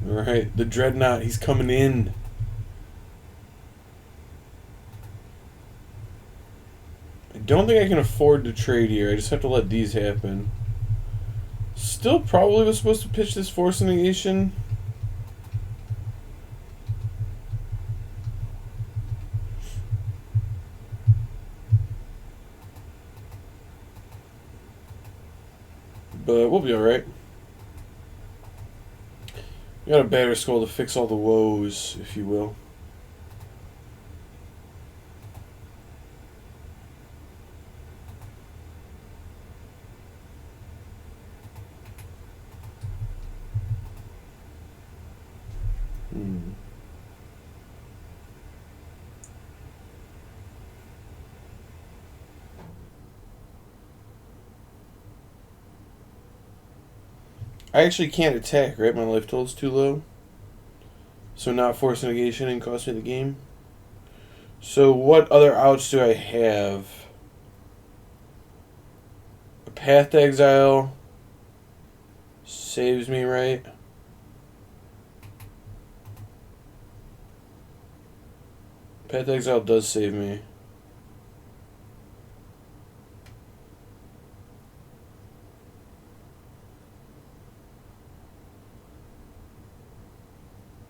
Alright, the Dreadnought, he's coming in. I don't think I can afford to trade here. I just have to let these happen. Still probably was supposed to pitch this Force Negation. But we'll be alright. We got a Batter Skull to fix all the woes, if you will. I actually can't attack, right? My life total's too low. So not Force Negation and cost me the game. So what other outs do I have? A Path to Exile saves me, right? Path to Exile does save me.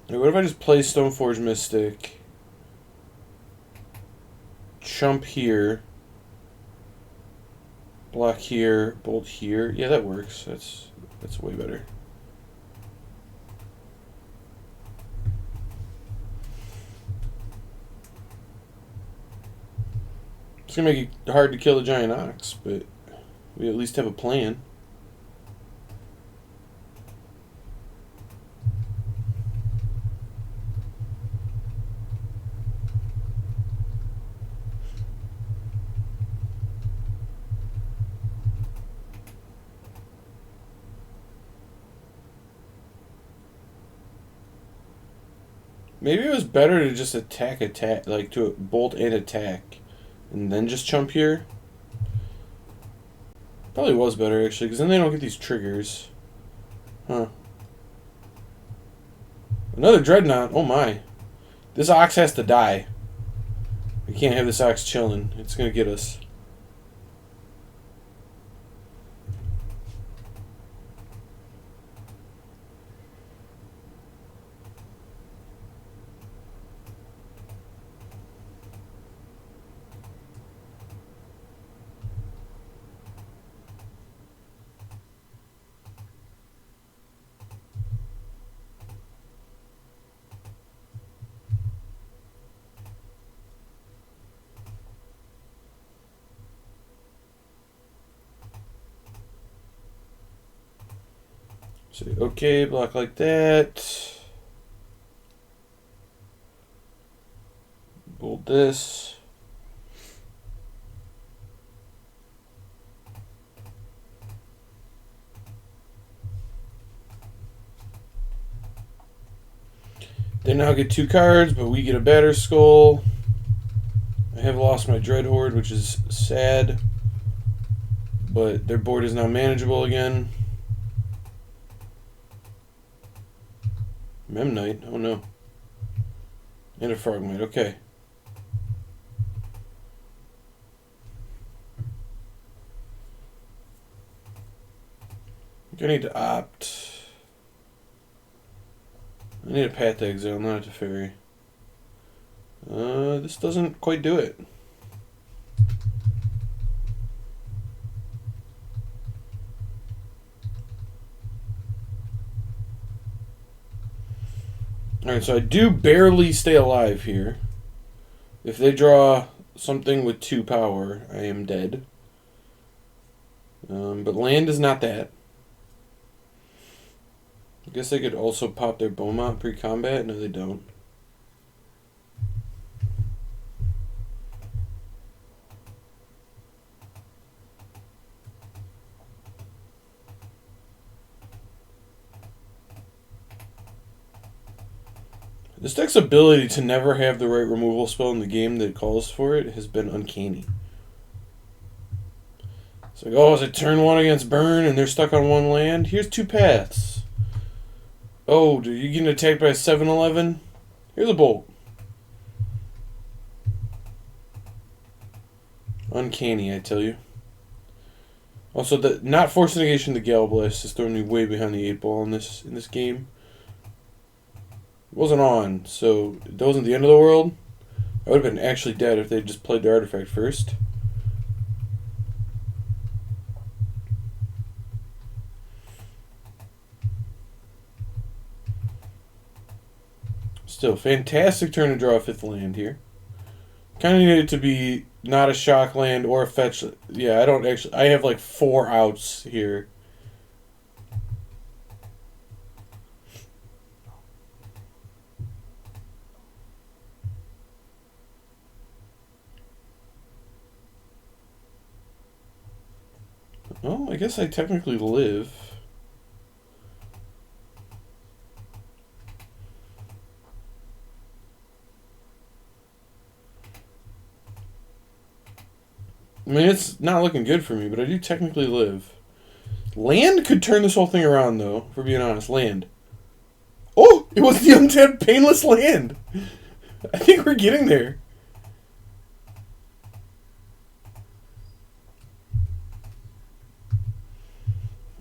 What if I just play Stoneforge Mystic? Chump here. Block here. Bolt here. Yeah, that works. That's way better. It's gonna make it hard to kill the Giant Ox, but we at least have a plan. Maybe it was better to just attack, like to bolt and attack, and then just chump here. Probably was better, actually, because then they don't get these triggers. Huh. Another Dreadnought. Oh my. This Ox has to die. We can't have this Ox chilling. It's going to get us. So, okay, block like that. Bolt this. They now get 2 cards, but we get a Batter Skull. I have lost my Dread Horde, which is sad. But their board is now manageable again. Memnite? Oh no. And a Frogmite, okay. I think I need to opt. I need a Path to Exile, not a Teferi. This doesn't quite do it. Alright, so I do barely stay alive here. If they draw something with 2 power, I am dead. But land is not that. I guess they could also pop their Beaumont pre-combat. No, they don't. This deck's ability to never have the right removal spell in the game that calls for it has been uncanny. It's like, oh, is it turn 1 against burn and they're stuck on 1 land? Here's 2 paths. Oh, are you getting attacked by a 7-11? Here's a bolt. Uncanny, I tell you. Also, the not force negation the Gale Blast is throwing me way behind the 8 ball in this game. It wasn't on, so it wasn't the end of the world. I would have been actually dead if they just played their artifact first. Still, fantastic turn to draw a 5th land here. Kind of needed it to be not a shock land or a fetch. Yeah, I have like 4 outs here. Well, I guess I technically live. I mean, it's not looking good for me, but I do technically live. Land could turn this whole thing around, though, if we're being honest. Land. Oh! It was the untapped painless land! I think we're getting there.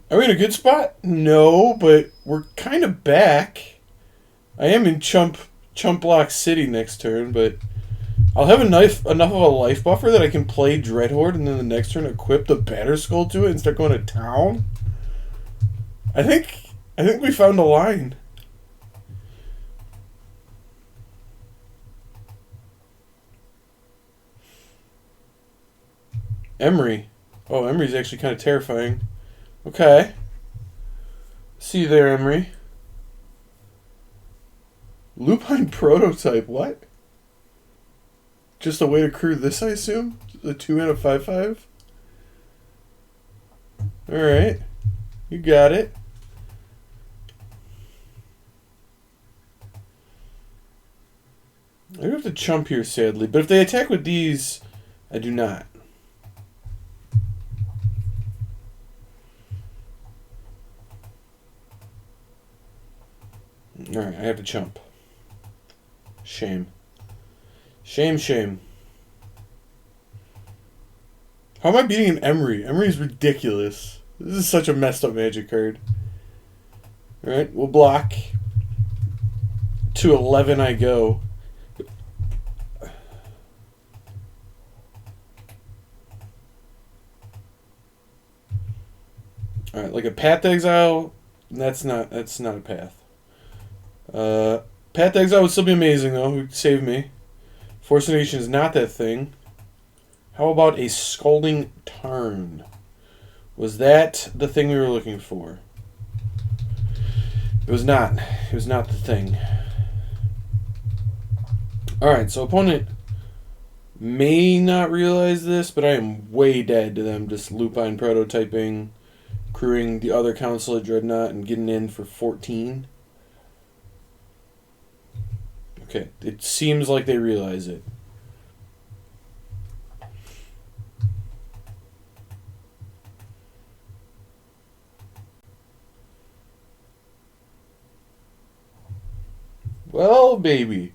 Are we in a good spot? No, but we're kind of back. I am in Chump Block City next turn, but I'll have enough of a life buffer that I can play Dreadhorde and then the next turn equip the Batterskull to it and start going to town. I think we found a line. Emery. Oh, Emery's actually kind of terrifying. Okay. See you there, Emery. Lupine prototype, what? Just a way to crew this, I assume? A 2 and a 5/5? Alright. You got it. I do have to chump here, sadly. But if they attack with these, I do not. Alright, I have to chump. Shame. Shame. How am I beating an Emery? Emery's ridiculous. This is such a messed up Magic card. Alright, we'll block. To 11 I go. Alright, like a Path to Exile, that's not a path. Path to Exile would still be amazing though, it would save me. Force Negation is not that thing. How about a Scalding Tarn? Was that the thing we were looking for? It was not. It was not the thing. Alright, so opponent may not realize this, but I am way dead to them just lupine prototyping, crewing the other Consulate Dreadnought, and getting in for 14. Okay, it seems like they realize it. Well, baby.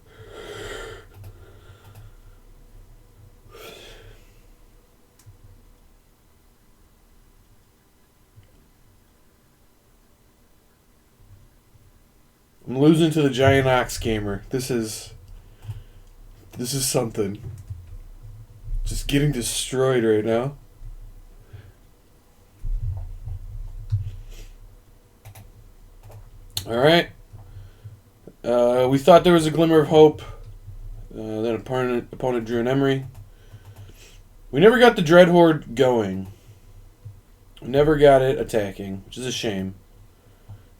I'm losing to the Giant Ox Gamer. This is something. Just getting destroyed right now. Alright. We thought there was a glimmer of hope. Then opponent drew an Emery. We never got the Dreadhorde going. We never got it attacking, which is a shame.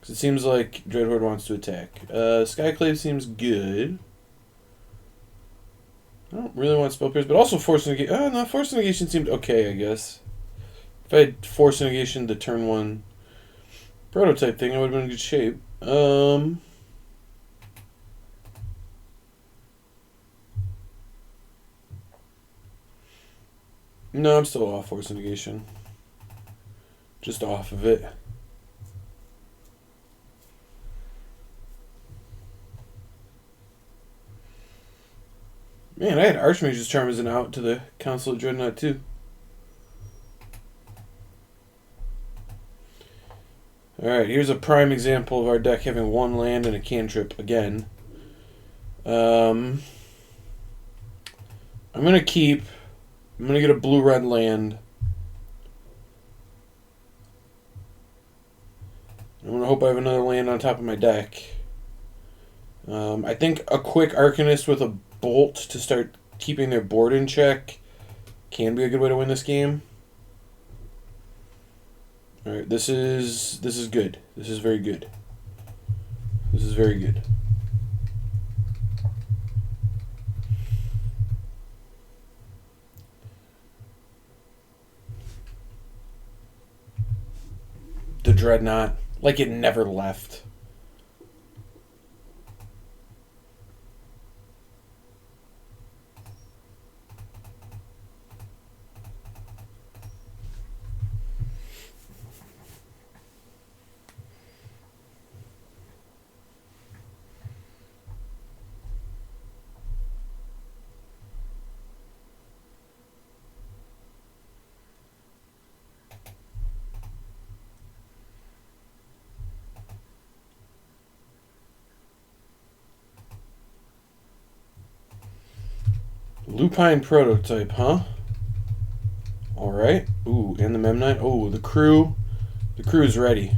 Because it seems like Dreadhorde wants to attack. Skyclave seems good. I don't really want Spell Pierce, but also Force Negation. Oh, no, Force Negation seemed okay, I guess. If I had Force Negation the turn 1 prototype thing, I would have been in good shape. No, I'm still off Force Negation. Just off of it. Man, I had Archmage's Charm as an out to the Council of Dreadnought too. Alright, here's a prime example of our deck having one land and a cantrip again. I'm going to get a blue-red land. I'm going to hope I have another land on top of my deck. I think a quick Arcanist with a Bolt to start keeping their board in check can be a good way to win this game. Alright, this is good. This is very good. This is very good. The Dreadnought, like it never left. Lupine prototype, huh? Alright. Ooh, and the Memnite. Oh, the crew. The crew is ready.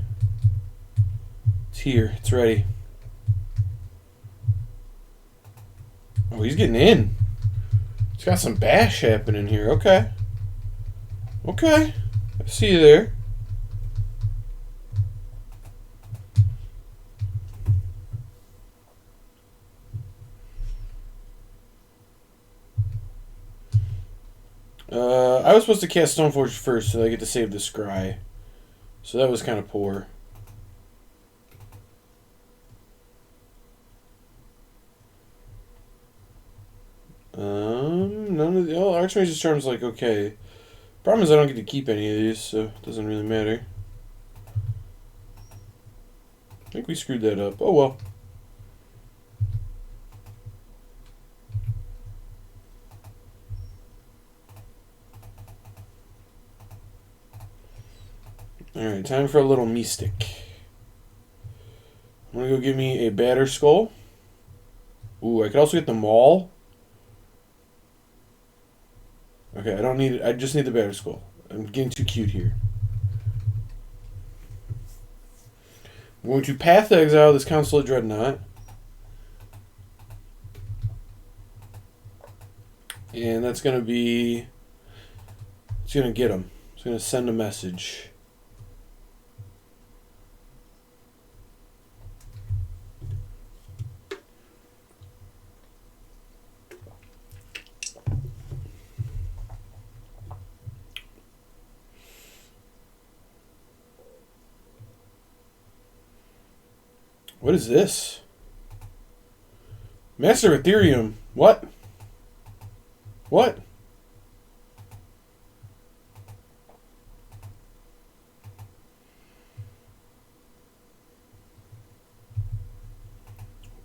It's here. It's ready. Oh, he's getting in. He's got some bash happening here. Okay. Okay. I see you there. I was supposed to cast Stoneforge first so I get to save the Scry. So that was kind of poor. None of the... Oh, Archmage's Charm's like, okay. Problem is I don't get to keep any of these, so it doesn't really matter. I think we screwed that up. Oh, well. Alright, time for a little Mystic. I'm going to go get me a Batter Skull. Ooh, I could also get the Maul. Okay, I don't need it. I just need the Batter Skull. I'm getting too cute here. I'm going to Path to Exile this Consulate Dreadnought. And that's going to be... It's going to get him. It's going to send a message. What is this? Master of Ethereum. What? What?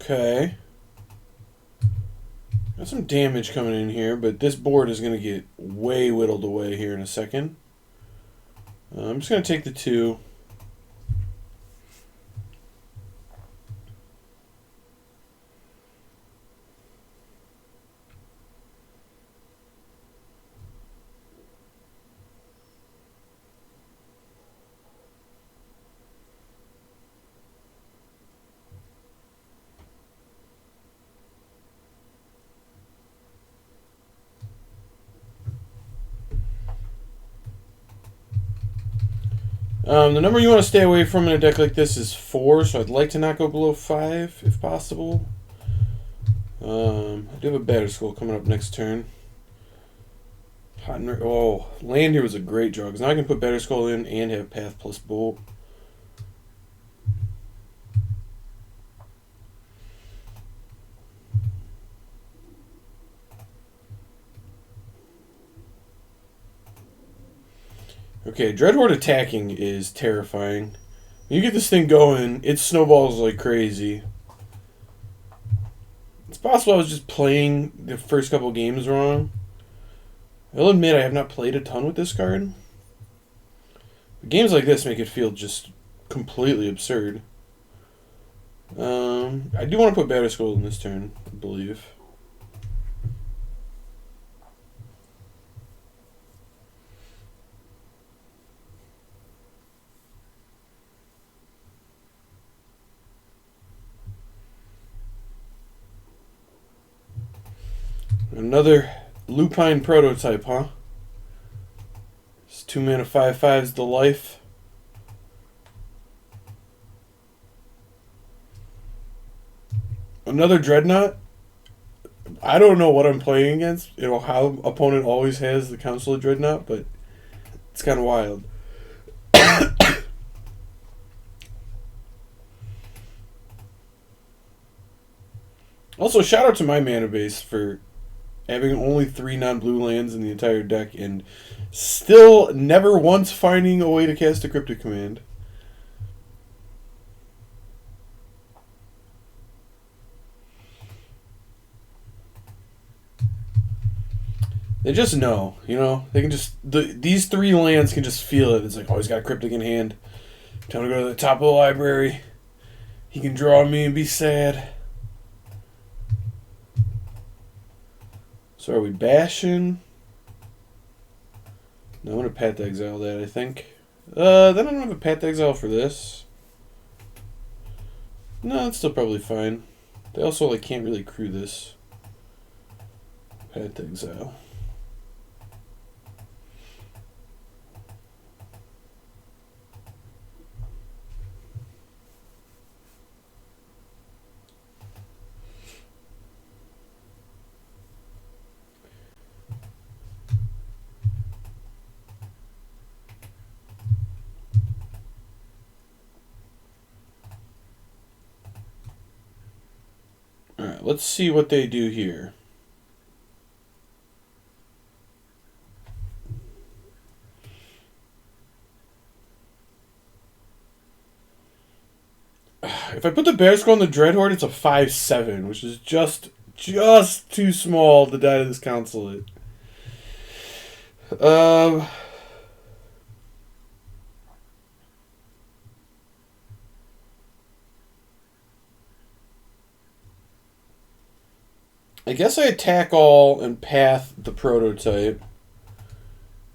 Okay. Got some damage coming in here, but this board is going to get way whittled away here in a second. I'm just going to take the 2. The number you want to stay away from in a deck like this is 4, so I'd like to not go below 5 if possible. I do have a Batter Skull coming up next turn. Oh, land here was a great draw, because now I can put Batter Skull in and have Path plus Bolt. Okay, Dreadhorde attacking is terrifying. When you get this thing going, it snowballs like crazy. It's possible I was just playing the first couple games wrong. I'll admit I have not played a ton with this card. But games like this make it feel just completely absurd. I do want to put Batter Skull in this turn, I believe. Another Lupine prototype, huh? It's 2 mana 5/5's the life. Another Dreadnought. I don't know what I'm playing against. You know how opponent always has the Consulate Dreadnought, but it's kind of wild. Also, shout out to my mana base for having only 3 non-blue lands in the entire deck and still never once finding a way to cast a Cryptic Command. They just know, you know? They can just... these 3 lands can just feel it. It's like, oh, he's got a Cryptic in hand. Time to go to the top of the library. He can draw me and be sad. So are we bashing? No, I'm going to Path Exile that, I think. Then I don't have a Path Exile for this. No, that's still probably fine. They also like can't really crew this. Path Exile. Alright, let's see what they do here. If I put the Bear Skull in the Dreadhorde, it's a 5/7, which is just too small to die to this Consulate. I guess I attack all and path the prototype.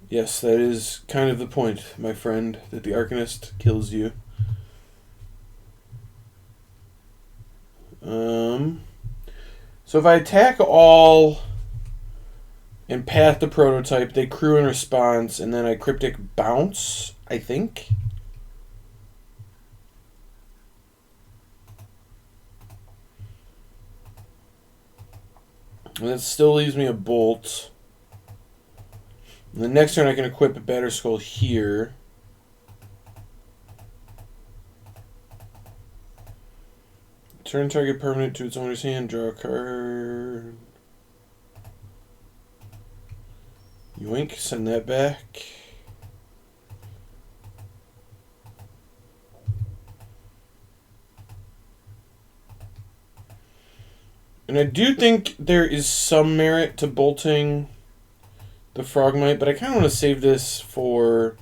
Yes, that is kind of the point, my friend, that the Arcanist kills you. So if I attack all and path the prototype, they crew in response, and then I Cryptic Bounce, I think. And that still leaves me a Bolt. And the next turn I can equip a Batter Skull here. Turn target permanent to its owner's hand, draw a card. Yoink, send that back. And I do think there is some merit to bolting the Frogmite, but I kind of want to save this for,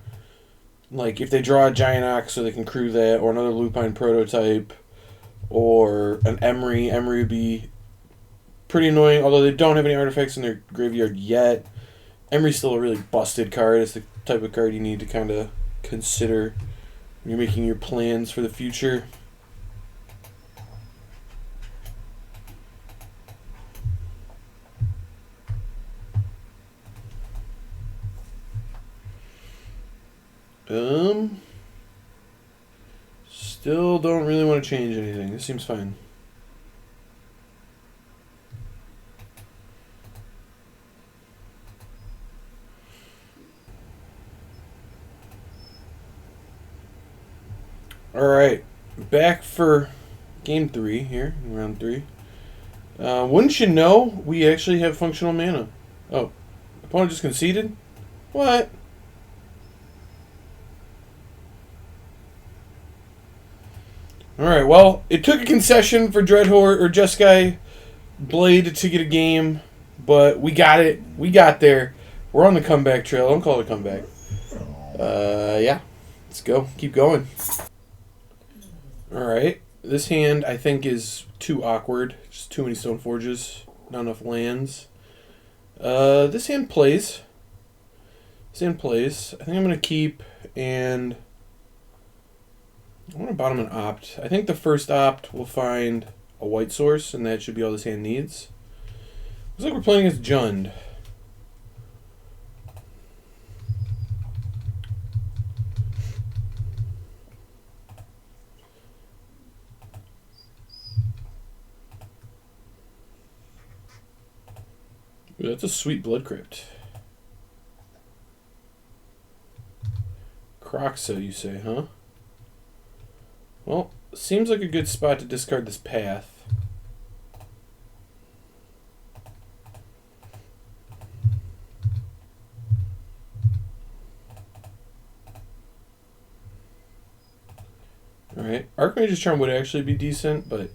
like, if they draw a Giant Ox so they can crew that, or another Lupine prototype, or an Emery. Emery would be pretty annoying, although they don't have any artifacts in their graveyard yet. Emery's still a really busted card. It's the type of card you need to kind of consider when you're making your plans for the future. Still don't really want to change anything. This seems fine. Alright, back for game 3 here, round 3. Wouldn't you know, we actually have functional mana. Oh, opponent just conceded? What? Alright, well, it took a concession for Dreadhorde or Jeskai Blade to get a game, but we got it. We got there. We're on the comeback trail. Don't call it a comeback. Yeah. Let's go. Keep going. Alright. This hand, I think, is too awkward. Just too many Stone Forges. Not enough lands. This hand plays. This hand plays. I think I'm going to keep and... I want to bottom an opt. I think the first opt will find a white source, and that should be all this hand needs. Looks like we're playing against Jund. Ooh, that's a sweet Blood Crypt. Croxa, you say, huh? Well, seems like a good spot to discard this path. Alright, Archmage's Charm would actually be decent, but...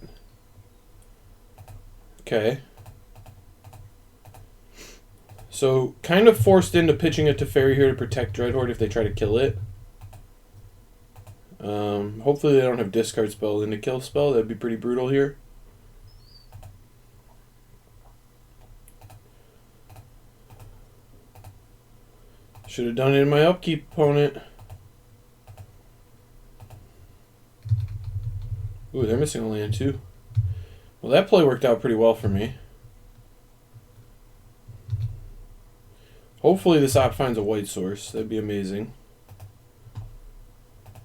Okay. So, kind of forced into pitching a Teferi here to protect Dreadhorde if they try to kill it. Hopefully they don't have discard spell into kill spell. That'd be pretty brutal here. Should have done it in my upkeep opponent. Ooh, they're missing a land too. Well, that play worked out pretty well for me. Hopefully this op finds a white source. That'd be amazing.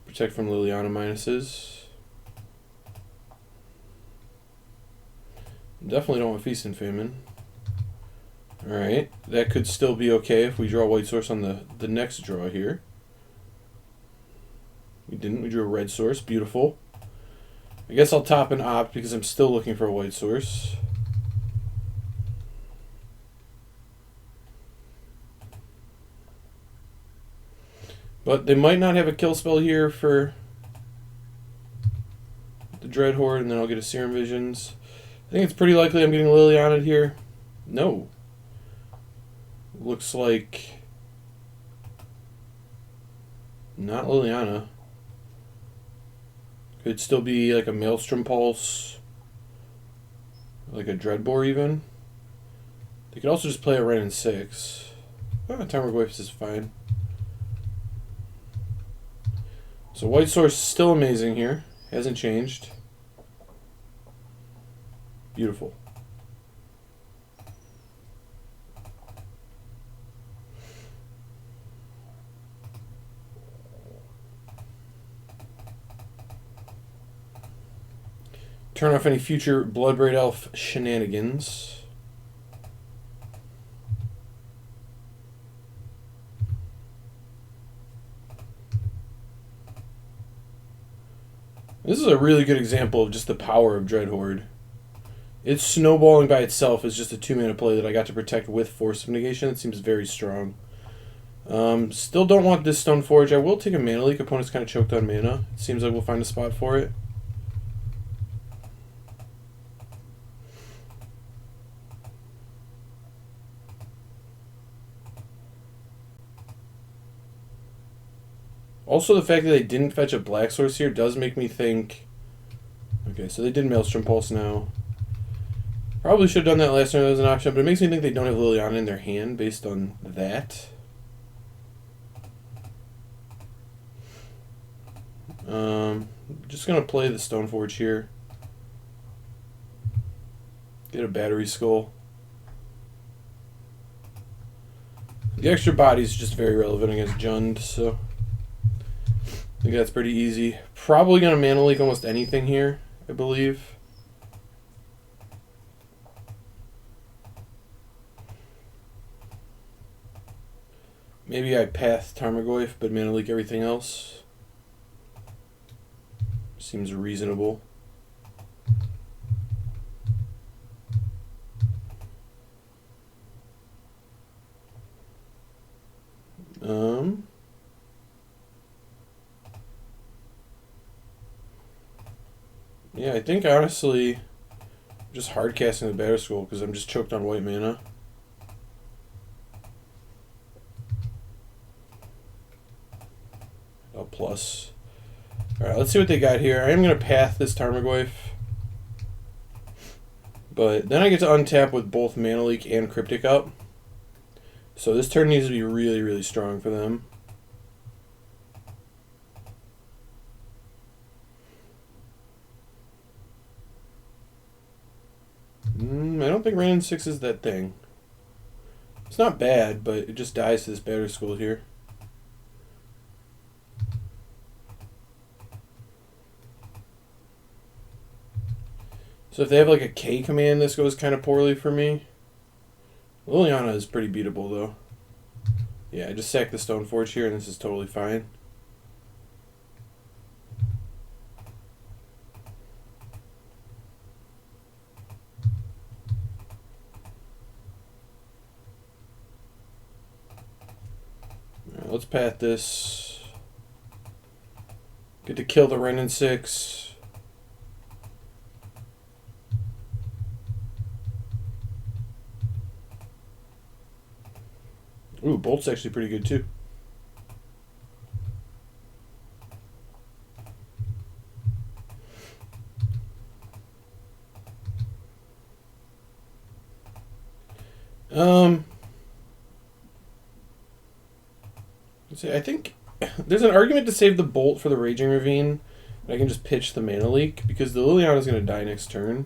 Protect from Liliana minuses. Definitely don't want Feast and Famine. Alright, that could still be okay if we draw a white source on the next draw here. We didn't. We drew a red source. Beautiful. I guess I'll top and opt because I'm still looking for a white source. But they might not have a kill spell here for the Dread Horde, and then I'll get a Serum Visions. I think it's pretty likely I'm getting Liliana here. No. Looks like not Liliana. Could still be like a Maelstrom Pulse, like a Dreadbore even. They could also just play a Ren and 6. Tarmogoyf is fine. So white source is still amazing here. Hasn't changed. Beautiful. Turn off any future Bloodbraid Elf shenanigans. This is a really good example of just the power of Dread Horde. It's snowballing by itself as just a 2-mana play that I got to protect with Force of Negation. It seems very strong. Still don't want this Stoneforge. I will take a Mana Leak. Opponent's kind of choked on mana. It seems like we'll find a spot for it. Also, the fact that they didn't fetch a black source here does make me think... Okay, so they did Maelstrom Pulse now. Probably should have done that last time that was an option, but it makes me think they don't have Liliana in their hand based on that. Just going to play the Stoneforge here. Get a Battery Skull. The extra body is just very relevant against Jund, so... I think that's pretty easy. Probably going to Mana Leak almost anything here, I believe. Maybe I path Tarmogoyf, but Mana Leak everything else. Seems reasonable. Yeah, I think honestly, just hard casting the Battle Skull because I'm just choked on white mana. Oh, plus. Alright, let's see what they got here. I am going to path this Tarmogoyf. But then I get to untap with both Mana Leak and Cryptic up. So this turn needs to be really, really strong for them. I don't think Ren and 6 is that thing. It's not bad, but it just dies to this Battery Skull here. So if they have like a K command, this goes kind of poorly for me. Liliana is pretty beatable though. Yeah, I just sack the Stoneforge here and this is totally fine. Alright, let's path this. Get to kill the Ren and 6. Ooh, Bolt's actually pretty good too. See, I think there's an argument to save the Bolt for the Raging Ravine. I can just pitch the Mana Leak because the Liliana's going to die next turn.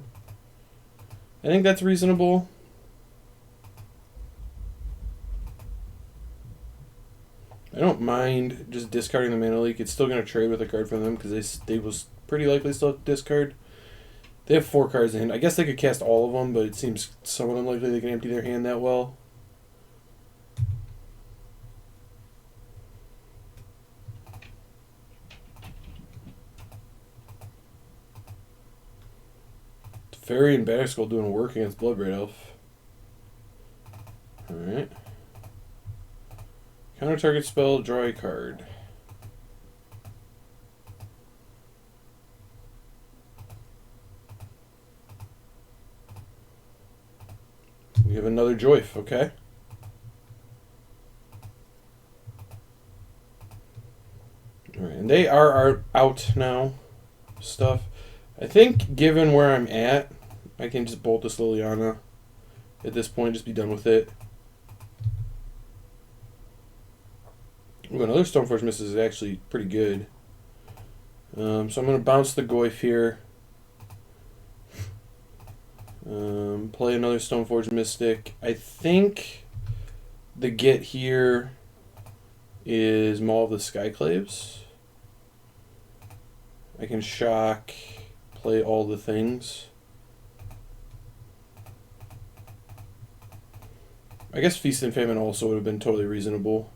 I think that's reasonable. I don't mind just discarding the Mana Leak. It's still going to trade with a card from them because they will pretty likely still have to discard. They have 4 cards in. I guess they could cast all of them, but it seems somewhat unlikely they can empty their hand that well. Fairy and Battle Skull doing work against Bloodbraid Elf. Alright. Counter target spell, draw a card. We have another Joyf, okay. Alright, and they are out now. Stuff. I think given where I'm at, I can just bolt this Liliana at this point, just be done with it. Ooh, another Stoneforge Misses is actually pretty good. So I'm going to bounce the Goyf here. Play another Stoneforge Mystic. I think the get here is Maul of the Skyclaves. I can shock, play all the things. I guess Feast and Famine also would have been totally reasonable.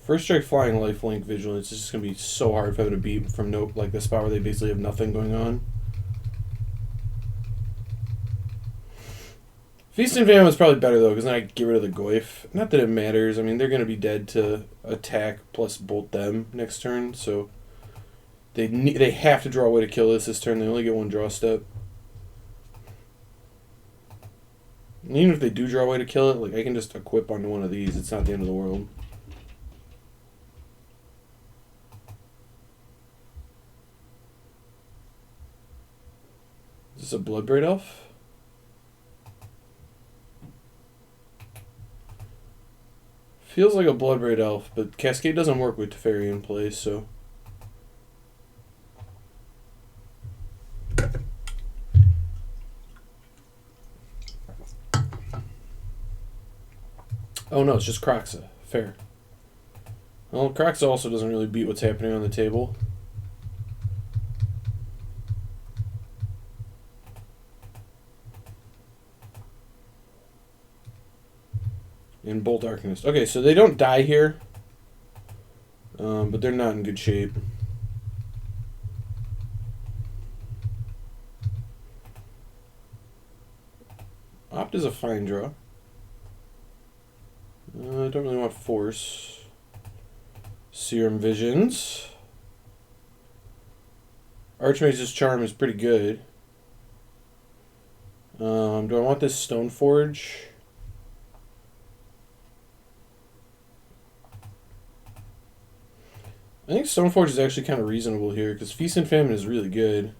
First strike, flying, lifelink, vigilance is just gonna be so hard for them to beat from like the spot where they basically have nothing going on. Feast and Famine was probably better though, because then I get rid of the Goyf. Not that it matters. I mean, they're gonna be dead to attack plus bolt them next turn, so they have to draw a way to kill this turn. They only get 1 draw step. And even if they do draw a way to kill it, like I can just equip onto one of these. It's not the end of the world. Is this a Bloodbraid Elf? Feels like a Bloodbraid Elf, but Cascade doesn't work with Teferi in place, so... Oh no, it's just Kroxa. Fair. Well, Kroxa also doesn't really beat what's happening on the table. And Bolt Arcanist. Okay, so they don't die here. But they're not in good shape. Opt is a fine draw. I don't really want Force. Serum Visions. Archmage's Charm is pretty good. Do I want this Stoneforge? I think Stoneforge is actually kind of reasonable here, because Feast and Famine is really good.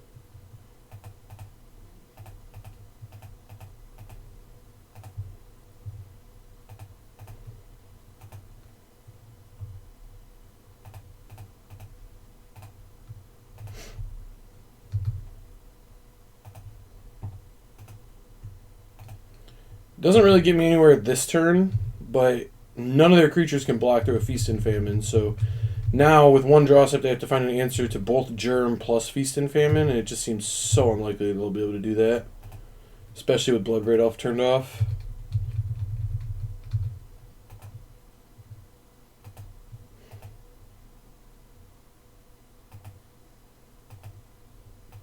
Doesn't really get me anywhere this turn, but none of their creatures can block through a Feast and Famine, so now with 1 draw step they have to find an answer to both Germ plus Feast and Famine, and it just seems so unlikely they'll be able to do that, especially with Bloodbraid Elf turned off.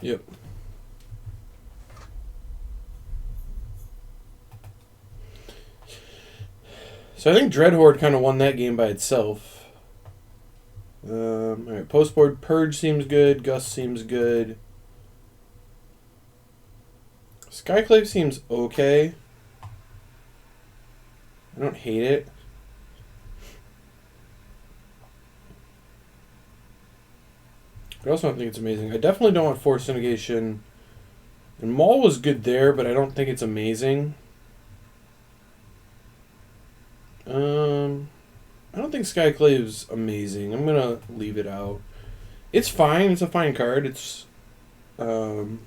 Yep. So I think Dreadhorde kind of won that game by itself. Alright, Postboard Purge seems good. Gust seems good. Skyclave seems okay. I don't hate it. I also don't think it's amazing. I definitely don't want Force Negation. And Maul was good there, but I don't think it's amazing. think Skyclave is amazing. I'm gonna leave it out. It's fine. It's a fine card. It's one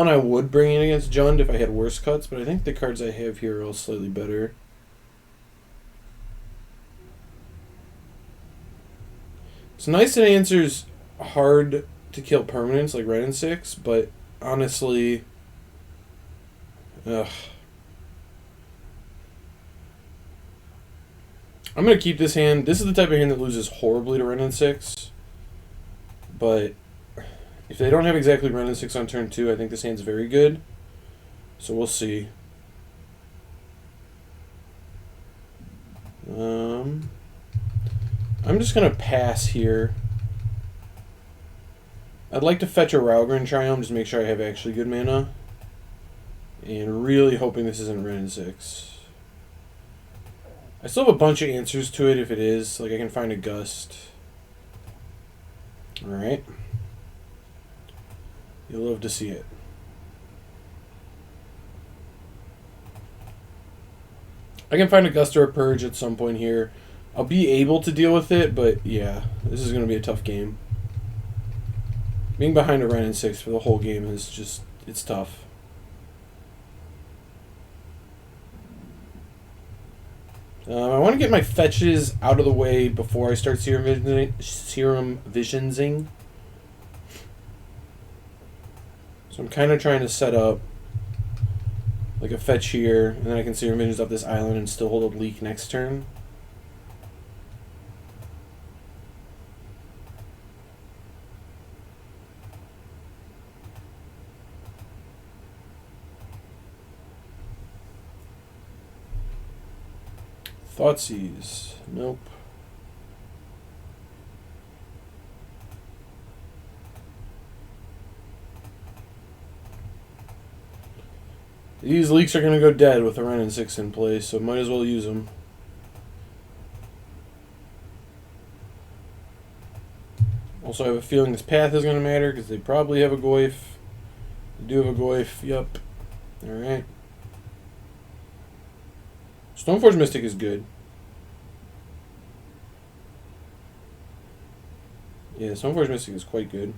I would bring in against Jund if I had worse cuts, but I think the cards I have here are all slightly better. It's nice that it answers hard to kill permanents like Red and 6, but honestly, ugh. I'm going to keep this hand. This is the type of hand that loses horribly to Ren and 6. But if they don't have exactly Ren and 6 on turn 2, I think this hand's very good. So we'll see. I'm just going to pass here. I'd like to fetch a Raugrin Triumph, just make sure I have actually good mana. And really hoping this isn't Ren and 6. I still have a bunch of answers to it if it is. Like, I can find a Gust. Alright. You'll love to see it. I can find a Gust or a Purge at some point here. I'll be able to deal with it, but yeah, this is going to be a tough game. Being behind a Ren and 6 for the whole game is just, it's tough. I want to get my fetches out of the way before I start Serum Visionsing. So I'm kind of trying to set up like a fetch here, and then I can Serum Visions up this island and still hold a leak next turn. Thoughtseize. Nope. These leaks are going to go dead with a Ren and 6 in place, so might as well use them. Also, I have a feeling this path is going to matter because they probably have a Goyf. They do have a Goyf. Yup. Alright. Stoneforge Mystic is good. Yeah, Stoneforge Mystic is quite good.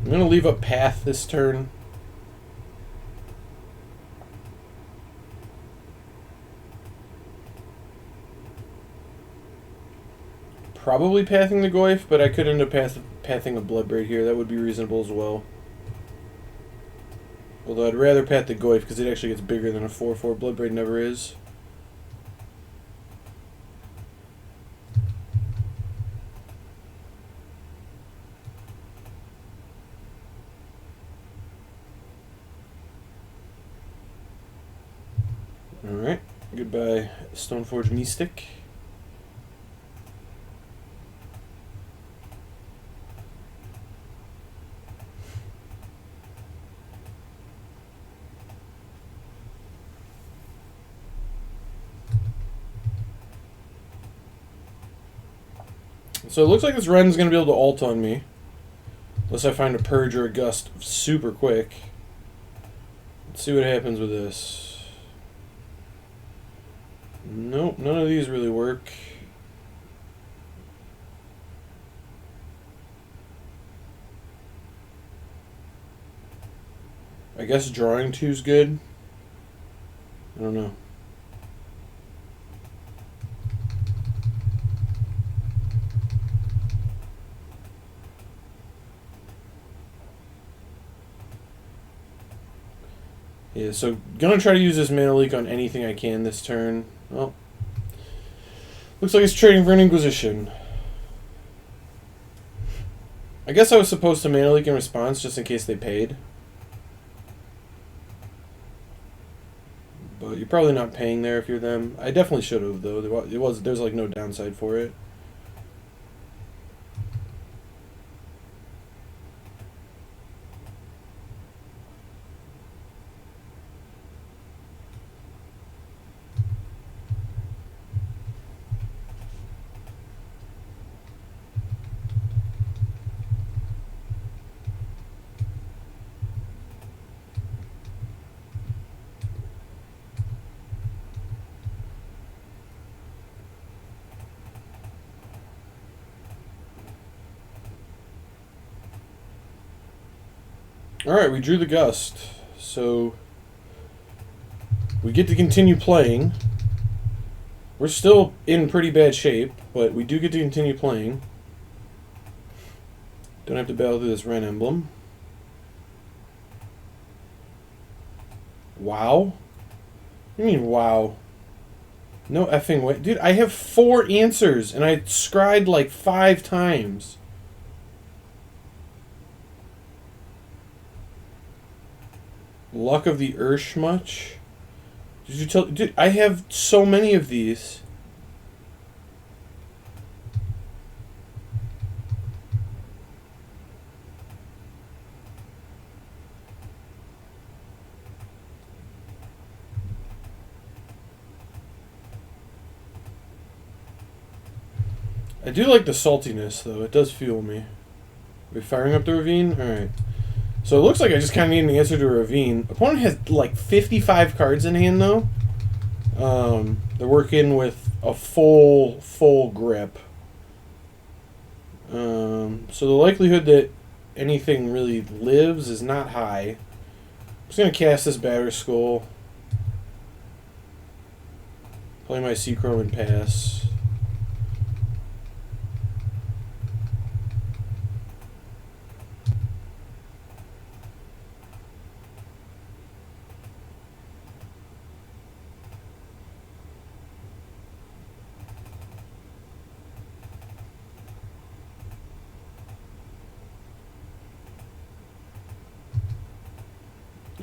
I'm going to leave up Path this turn. Probably pathing the Goyf, but I could end up pathing a Bloodbraid here. That would be reasonable as well. Although I'd rather path the Goyf because it actually gets bigger than a 4/4. Bloodbraid never is. Alright, goodbye Stoneforge Mystic. So it looks like this Ren's going to be able to ult on me. Unless I find a Purge or a Gust super quick. Let's see what happens with this. Nope, none of these really work. I guess drawing 2's good. I don't know. Yeah, so gonna try to use this mana leak on anything I can this turn. Well, looks like it's trading for an Inquisition. I guess I was supposed to mana leak in response just in case they paid. But you're probably not paying there if you're them. I definitely should have though. There's like no downside for it. Alright, we drew the gust. So we get to continue playing. We're still in pretty bad shape, but we do get to continue playing. Don't have to battle through this red emblem. Wow? What do you mean, wow? No effing way. Dude, I have 4 answers, and I scried like 5 times. Luck of the Ursh much? Did you tell... Dude, I have so many of these. I do like the saltiness, though. It does fuel me. Are we firing up the ravine? Alright. So it looks like I just kind of need an answer to a ravine. Opponent has like 55 cards in hand, though. They're working with a full grip. So the likelihood that anything really lives is not high. I'm just going to cast this Batter Skull. Play my Seachrome and pass.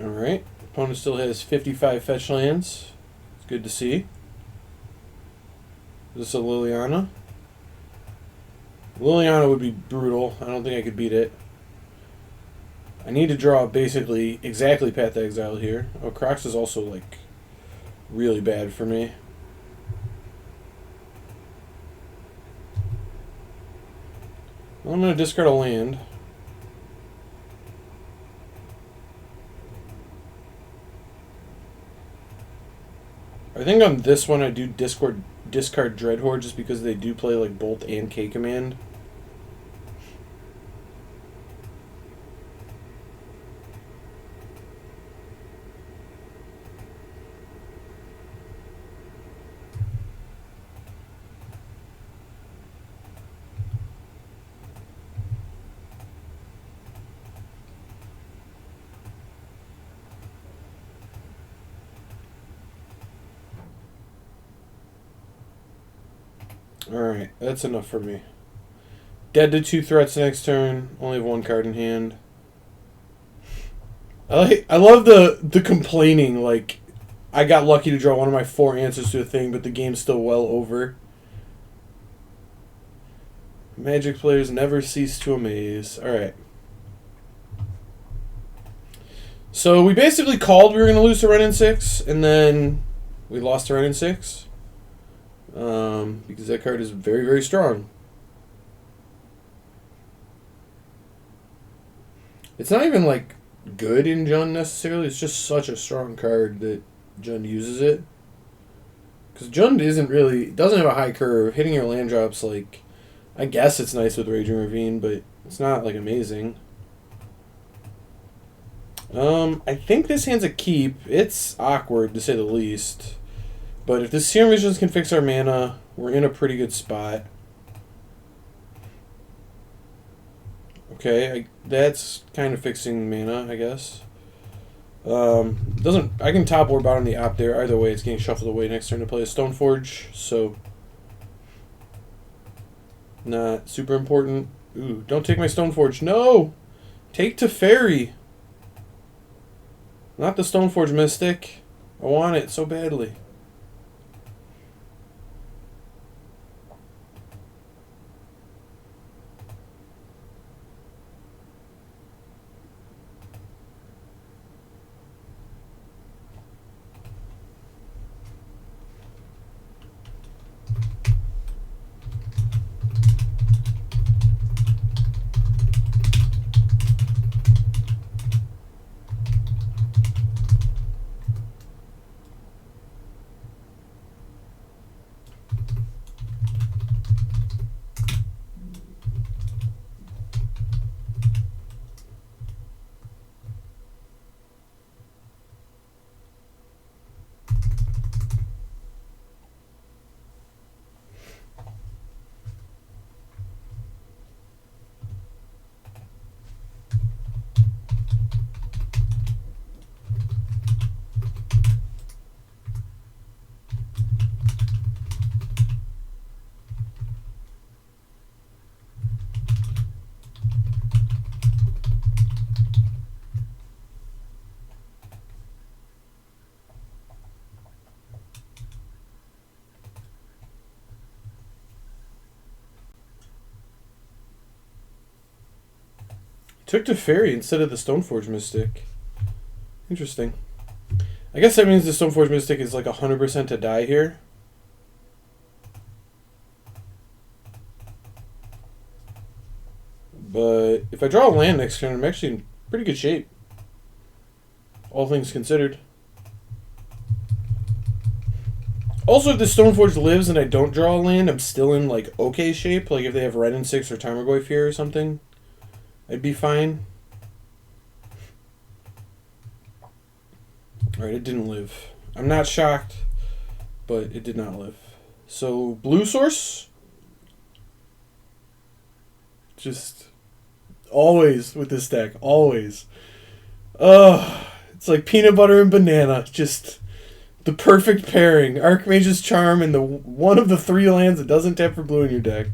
Alright, opponent still has 55 fetch lands. It's good to see. Is this a Liliana? Liliana would be brutal. I don't think I could beat it. I need to draw basically exactly Path to Exile here. Oh, Crocs is also like really bad for me. Well, I'm going to discard a land. I think on this one I do discard Dreadhorde just because they do play like Bolt and K Command. Alright, that's enough for me. Dead to 2 threats next turn. Only have 1 card in hand. I love the complaining, like, I got lucky to draw one of my 4 answers to a thing, but the game's still well over. Magic players never cease to amaze. Alright. So we basically called we were going to lose to Ren in 6, and then we lost to Ren in 6. Because that card is very, very strong. It's not even, like, good in Jund necessarily. It's just such a strong card that Jund uses it. Because Jund doesn't have a high curve. Hitting your land drops, like, I guess it's nice with Raging Ravine, but it's not, like, amazing. I think this hand's a keep. It's awkward, to say the least. But if the Serum Visions can fix our mana, we're in a pretty good spot. Okay, that's kind of fixing mana, I guess. I can top or bottom the op there. Either way, it's getting shuffled away next turn to play a Stoneforge, so not super important. Ooh, don't take my Stoneforge. No! Take Teferi. Not the Stoneforge Mystic. I want it so badly. Took to Fairy instead of the Stoneforge Mystic. Interesting. I guess that means the Stoneforge Mystic is like 100% to die here. But if I draw a land next turn, I'm actually in pretty good shape. All things considered. Also, if the Stoneforge lives and I don't draw a land, I'm still in like okay shape. Like if they have Red and 6 or Tarmogoyf here or something, I'd be fine. Alright, it didn't live. I'm not shocked, but it did not live. So, blue source? Just always with this deck. Always. It's like peanut butter and banana. Just the perfect pairing. Archmage's Charm and the one of the 3 lands that doesn't tap for blue in your deck.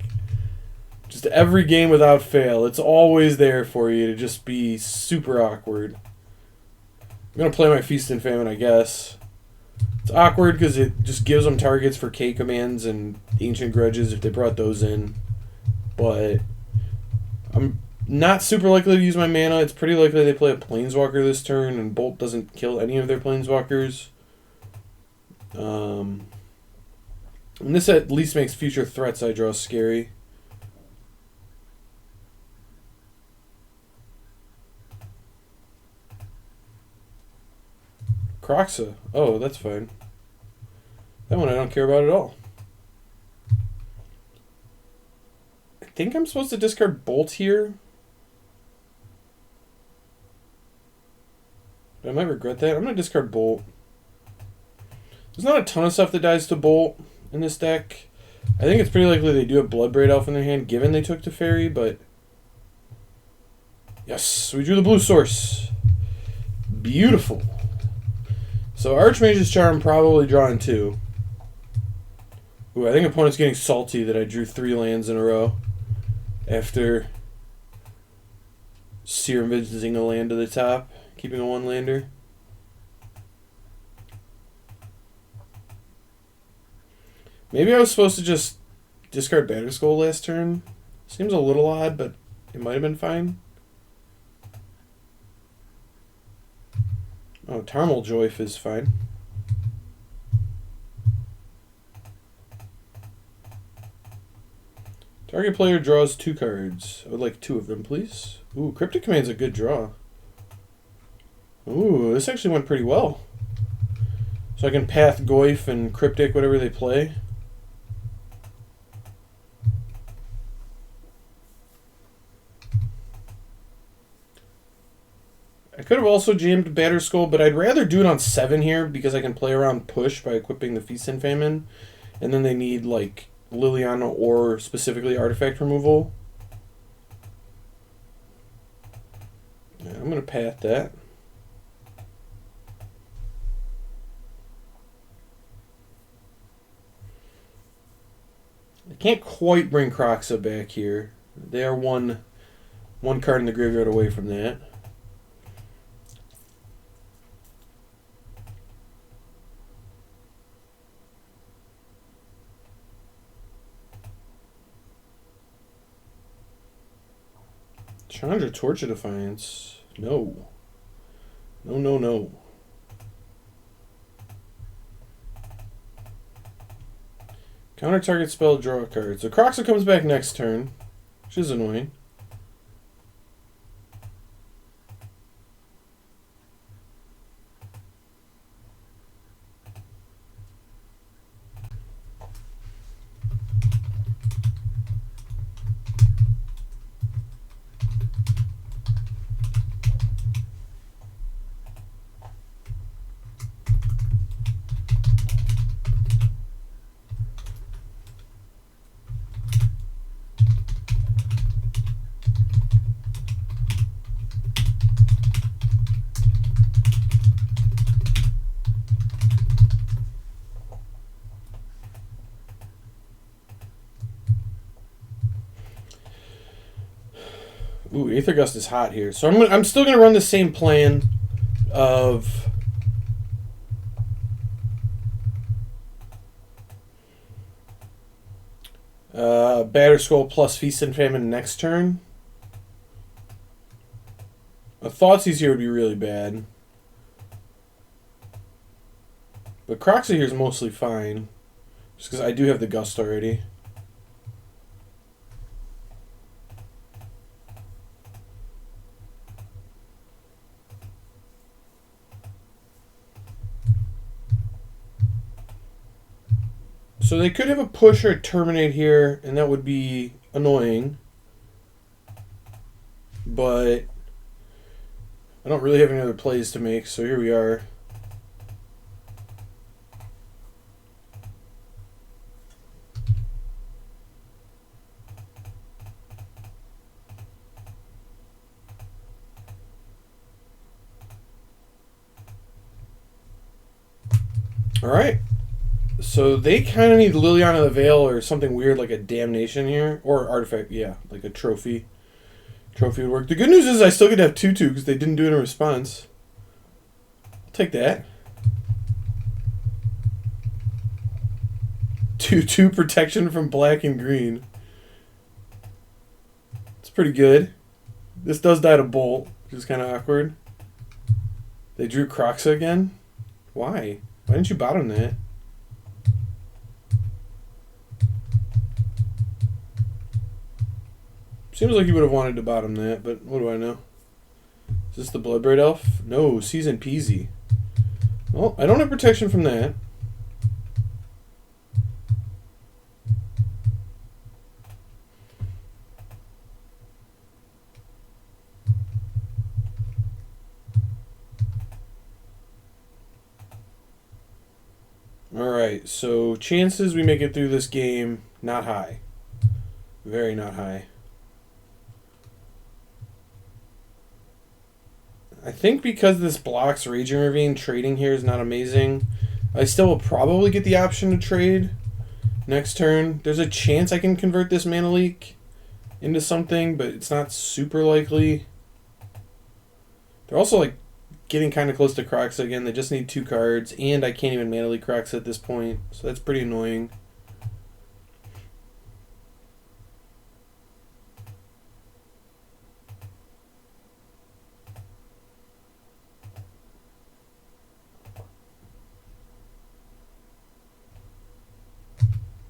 Just every game without fail. It's always there for you to just be super awkward. I'm going to play my Feast and Famine, I guess. It's awkward because it just gives them targets for K commands and Ancient Grudges if they brought those in. But I'm not super likely to use my mana. It's pretty likely they play a Planeswalker this turn, and Bolt doesn't kill any of their Planeswalkers. And this at least makes future threats I draw scary. Kroxa. Oh, that's fine. That one I don't care about at all. I think I'm supposed to discard Bolt here. But I might regret that. I'm going to discard Bolt. There's not a ton of stuff that dies to Bolt in this deck. I think it's pretty likely they do have Bloodbraid Elf in their hand, given they took to Fairy, but... Yes, we drew the blue source. Beautiful. So Archmage's Charm probably drawing 2. Ooh, I think opponent's getting salty that I drew 3 lands in a row after Serum Visioning a land to the top, keeping a 1-lander. Maybe I was supposed to just discard Batterskull last turn. Seems a little odd, but it might have been fine. Oh, Tarmogoyf is fine. Target player draws 2 cards. I would like 2 of them, please. Ooh, Cryptic Command's a good draw. Ooh, this actually went pretty well. So I can path Goyf and Cryptic, whatever they play. I could have also jammed Batterskull, but I'd rather do it on 7 here because I can play around push by equipping the Feast and Famine. And then they need, like, Liliana or specifically artifact removal. Yeah, I'm going to path that. I can't quite bring Kroxa back here. They are one card in the graveyard away from that. Chandra Torch of Defiance. No. No, no, no. Counter target spell, draw a card. So Kroxa comes back next turn, which is annoying. Ooh, Aether Gust is hot here. So I'm still gonna run the same plan of Batterskull plus Feast and Famine next turn. A Thoughtseize here would be really bad. But Croxa here is mostly fine. Just because I do have the Gust already. So they could have a push or a terminate here, and that would be annoying. But I don't really have any other plays to make, so here we are. All right. So they kind of need Liliana the Veil or something weird like a Damnation here. Or Artifact, yeah, like a Trophy. Trophy would work. The good news is I still get to have 2-2 because they didn't do it in response. I'll take that. 2-2 protection from black and green. It's pretty good. This does die to Bolt, which is kind of awkward. They drew Croxa again? Why? Why didn't you bottom that? Seems like you would have wanted to bottom that, but what do I know? Is this the Bloodbraid Elf? No, Season Peasy. Well, I don't have protection from that. Alright, so chances we make it through this game, not high. Very not high. I think because this blocks Raging Ravine, trading here is not amazing. I still will probably get the option to trade next turn. There's a chance I can convert this Mana Leak into something, but it's not super likely. They're also like getting kind of close to Croxa again. They just need 2 cards, and I can't even Mana Leak Croxa at this point, so that's pretty annoying.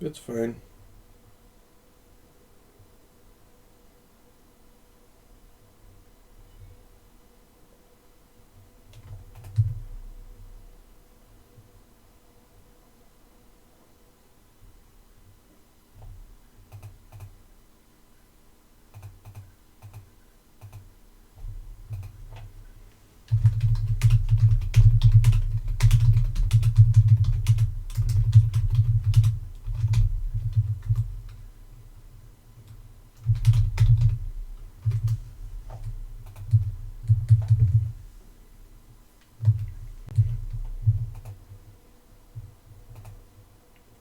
That's fine.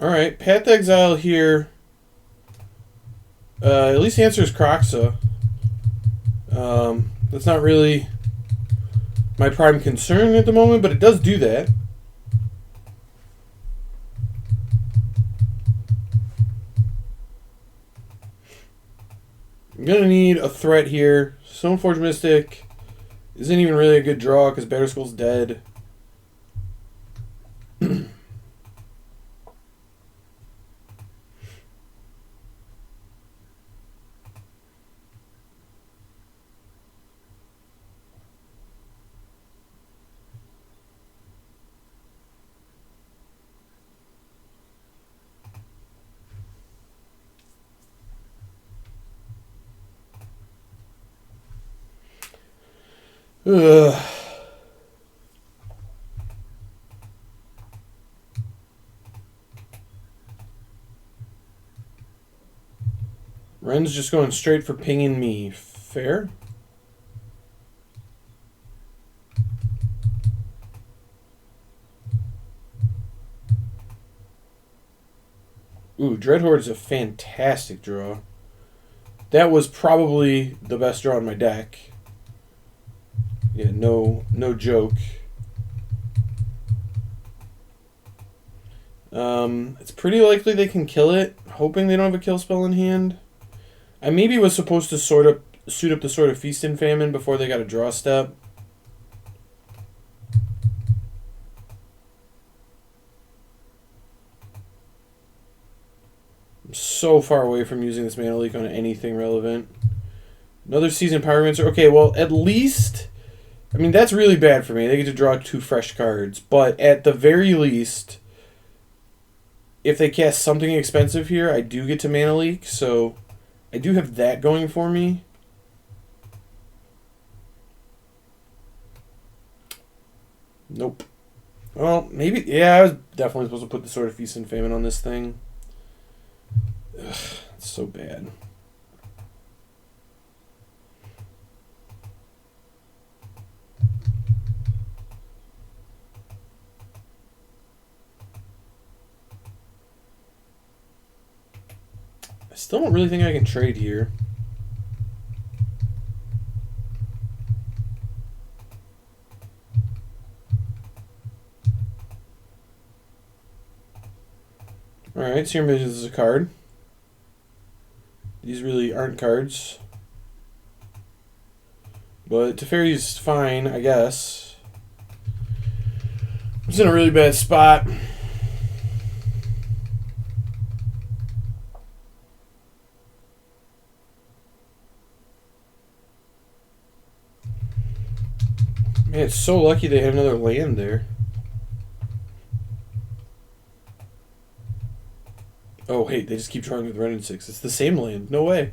Alright, Path to Exile here at least answers Croxa. That's not really my prime concern at the moment, but it does do that. I'm going to need a threat here. Stoneforge Mystic isn't even really a good draw because Batterskull's dead. Ugh. Ren's just going straight for pinging me. Fair? Ooh, Dreadhoard's a fantastic draw. That was probably the best draw in my deck. Yeah, no joke. It's pretty likely they can kill it. Hoping they don't have a kill spell in hand. I maybe was supposed to sort up suit up the Sword of Feast and Famine before they got a draw step. I'm so far away from using this Mana Leak on anything relevant. Another Seasoned Pyromancer. Okay, well, at least... I mean, that's really bad for me. They get to draw 2 fresh cards. But at the very least, if they cast something expensive here, I do get to Mana Leak. So I do have that going for me. Nope. Well, maybe... Yeah, I was definitely supposed to put the Sword of Feast and Famine on this thing. Ugh, it's so bad. I still don't really think I can trade here. Alright, Serum Visions is a card. These really aren't cards. But Teferi's fine, I guess. It's in a really bad spot. Man, it's so lucky they had another land there. Oh, wait, they just keep drawing with red and 6. It's the same land. No way.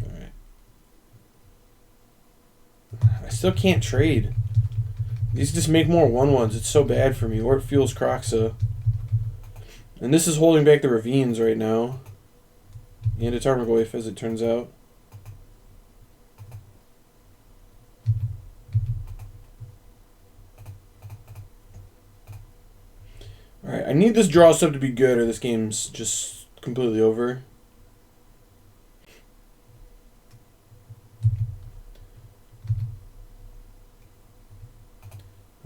Alright. I still can't trade. These just make more 1/1s. It's so bad for me. Or it fuels Kroxa. And this is holding back the Ravines right now. And a Tarmogoyf, as it turns out. Alright, I need this draw step to be good or this game's just completely over.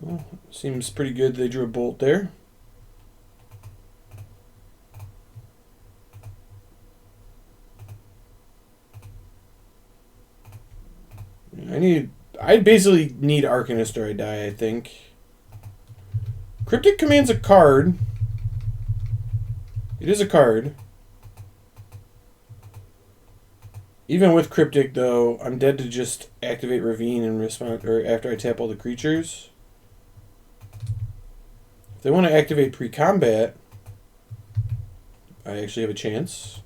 Well, seems pretty good they drew a bolt there. I basically need Arcanist or I die, I think. Cryptic Command's a card. It is a card. Even with Cryptic, though, I'm dead to just activate Ravine and respond, or after I tap all the creatures. If they want to activate pre-combat, I actually have a chance.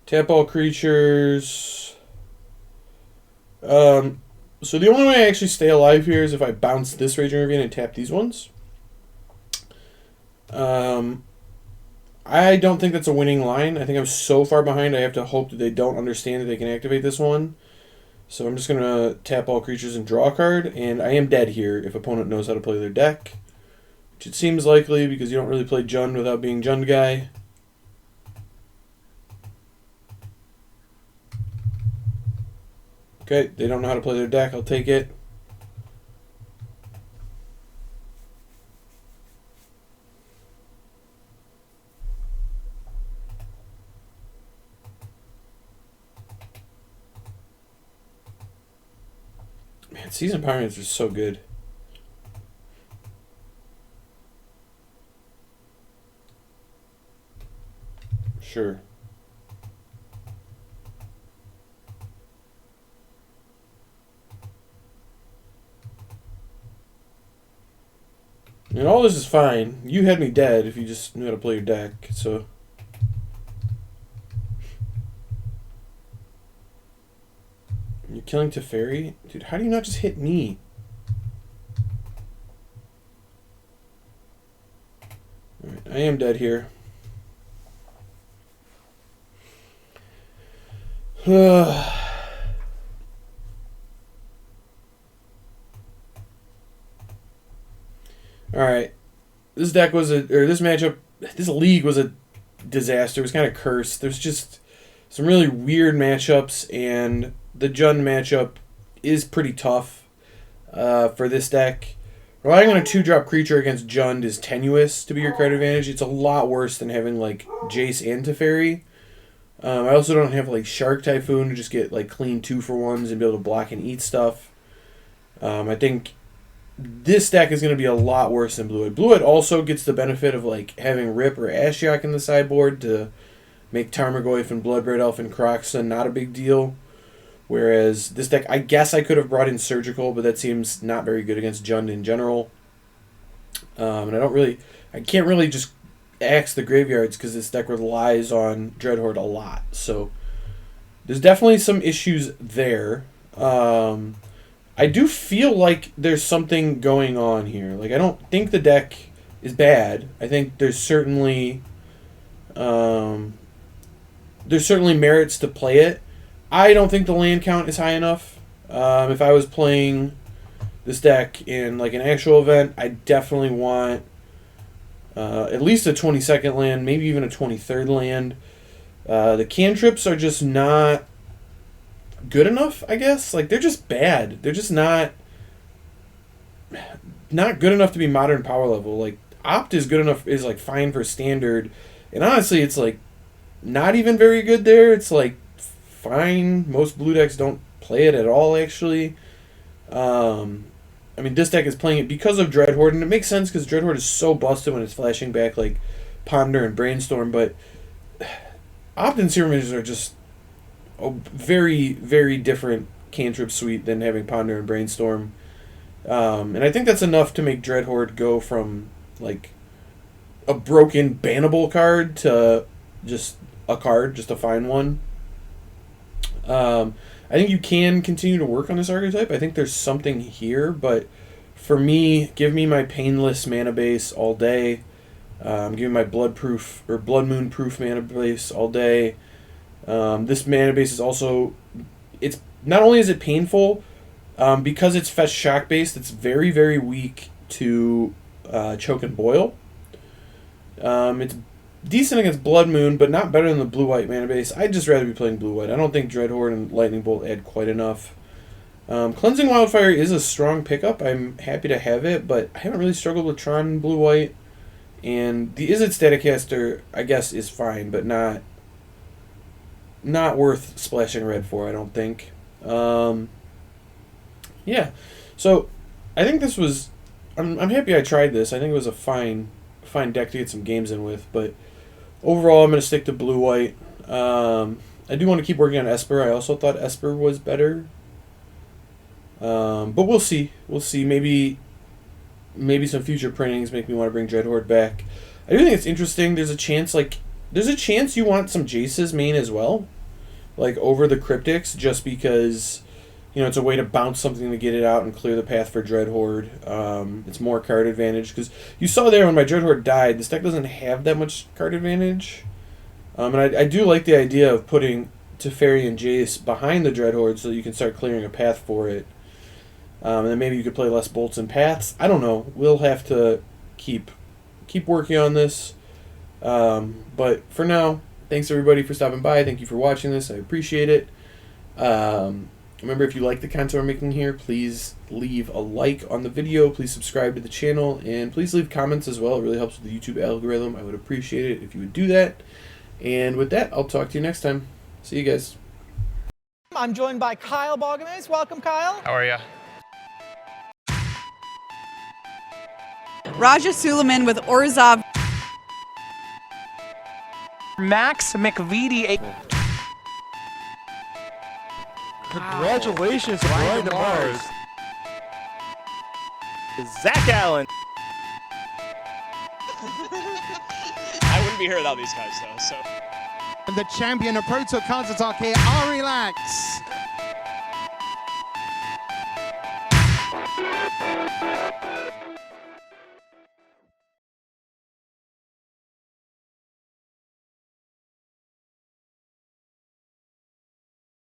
Tap all creatures. So the only way I actually stay alive here is if I bounce this Raging Ravine and tap these ones. I don't think that's a winning line. I think I'm so far behind I have to hope that they don't understand that they can activate this one. So I'm just going to tap all creatures and draw a card. And I am dead here if opponent knows how to play their deck. Which it seems likely because you don't really play Jund without being Jund guy. Okay, they don't know how to play their deck. I'll take it. Man, Seasoned Pyromancer is so good. Sure. And all this is fine. You had me dead if you just knew how to play your deck, so... You're killing Teferi? Dude, how do you not just hit me? Alright, I am dead here. Alright. this deck was this matchup, this league was a disaster. It was kind of cursed. There's just some really weird matchups, and the Jund matchup is pretty tough for this deck. Relying on a 2-drop creature against Jund is tenuous to be your card advantage. It's a lot worse than having like Jace and Teferi. I also don't have like Shark Typhoon to just get like clean 2-for-1s and be able to block and eat stuff. I think this deck is going to be a lot worse than Blue-White. Blue-White also gets the benefit of like having Rip or Ashiok in the sideboard to make Tarmogoyf and Bloodbraid Elf and Croxton not a big deal. Whereas this deck, I guess I could have brought in Surgical, but that seems not very good against Jund in general. And I can't really just axe the graveyards because this deck relies on Dreadhorde a lot. So there's definitely some issues there. I do feel like there's something going on here. Like, I don't think the deck is bad. I think there's certainly merits to play it. I don't think the land count is high enough. If I was playing this deck in like an actual event, I definitely want at least a 22nd land, maybe even a 23rd land. The cantrips are just not good enough, I guess. Like, they're just bad. They're just not good enough to be modern power level. Like, Opt is good enough, is like fine for standard, and honestly, it's like not even very good there. It's like fine. Most blue decks don't play it at all, actually. I mean, this deck is playing it because of Dreadhorde, and it makes sense because Dreadhorde is so busted when it's flashing back like Ponder and Brainstorm, but Opt and Serum Images are just a very, very different cantrip suite than having Ponder and Brainstorm. And I think that's enough to make Dreadhorde go from like a broken bannable card to just a card, just a fine one. I think you can continue to work on this archetype. I think there's something here, but for me, give me my Painless mana base all day. Give me my Blood Moon proof mana base all day. This mana base is also, it's not only is it painful, because it's Fetch Shock based, it's very, very weak to Choke and Boil. It's decent against Blood Moon, but not better than the Blue-White mana base. I'd just rather be playing Blue-White. I don't think Dreadhorde and Lightning Bolt add quite enough. Cleansing Wildfire is a strong pickup. I'm happy to have it, but I haven't really struggled with Tron Blue-White. And the Izzet Staticaster, I guess, is fine, but not worth splashing red for, I don't think. Yeah, so I think this was... I'm happy I tried this. I think it was a fine deck to get some games in with, but overall I'm going to stick to Blue-White. I do want to keep working on Esper. I also thought Esper was better. But we'll see. Maybe some future printings make me want to bring Dreadhorde back. I do think it's interesting. There's a chance you want some Jace's main as well, like over the Cryptics, just because, you know, it's a way to bounce something to get it out and clear the path for Dreadhorde. It's more card advantage, because you saw there when my Dreadhorde died, this deck doesn't have that much card advantage. And I do like the idea of putting Teferi and Jace behind the Dreadhorde so that you can start clearing a path for it. And then maybe you could play less bolts and paths. I don't know. We'll have to keep working on this. But for now, thanks everybody for stopping by. Thank you for watching this. I appreciate it. Remember, if you like the content we're making here, please leave a like on the video. Please subscribe to the channel. And please leave comments as well. It really helps with the YouTube algorithm. I would appreciate it if you would do that. And with that, I'll talk to you next time. See you guys. I'm joined by Kyle Balgamase. Welcome, Kyle. How are you? Raja Suleiman with Orzhov. Max McVitie. Congratulations to Brian DeMars. Zach Allen. I wouldn't be here without these guys, though. So. And the champion of Proto Counter-Attack here, Ari Lax.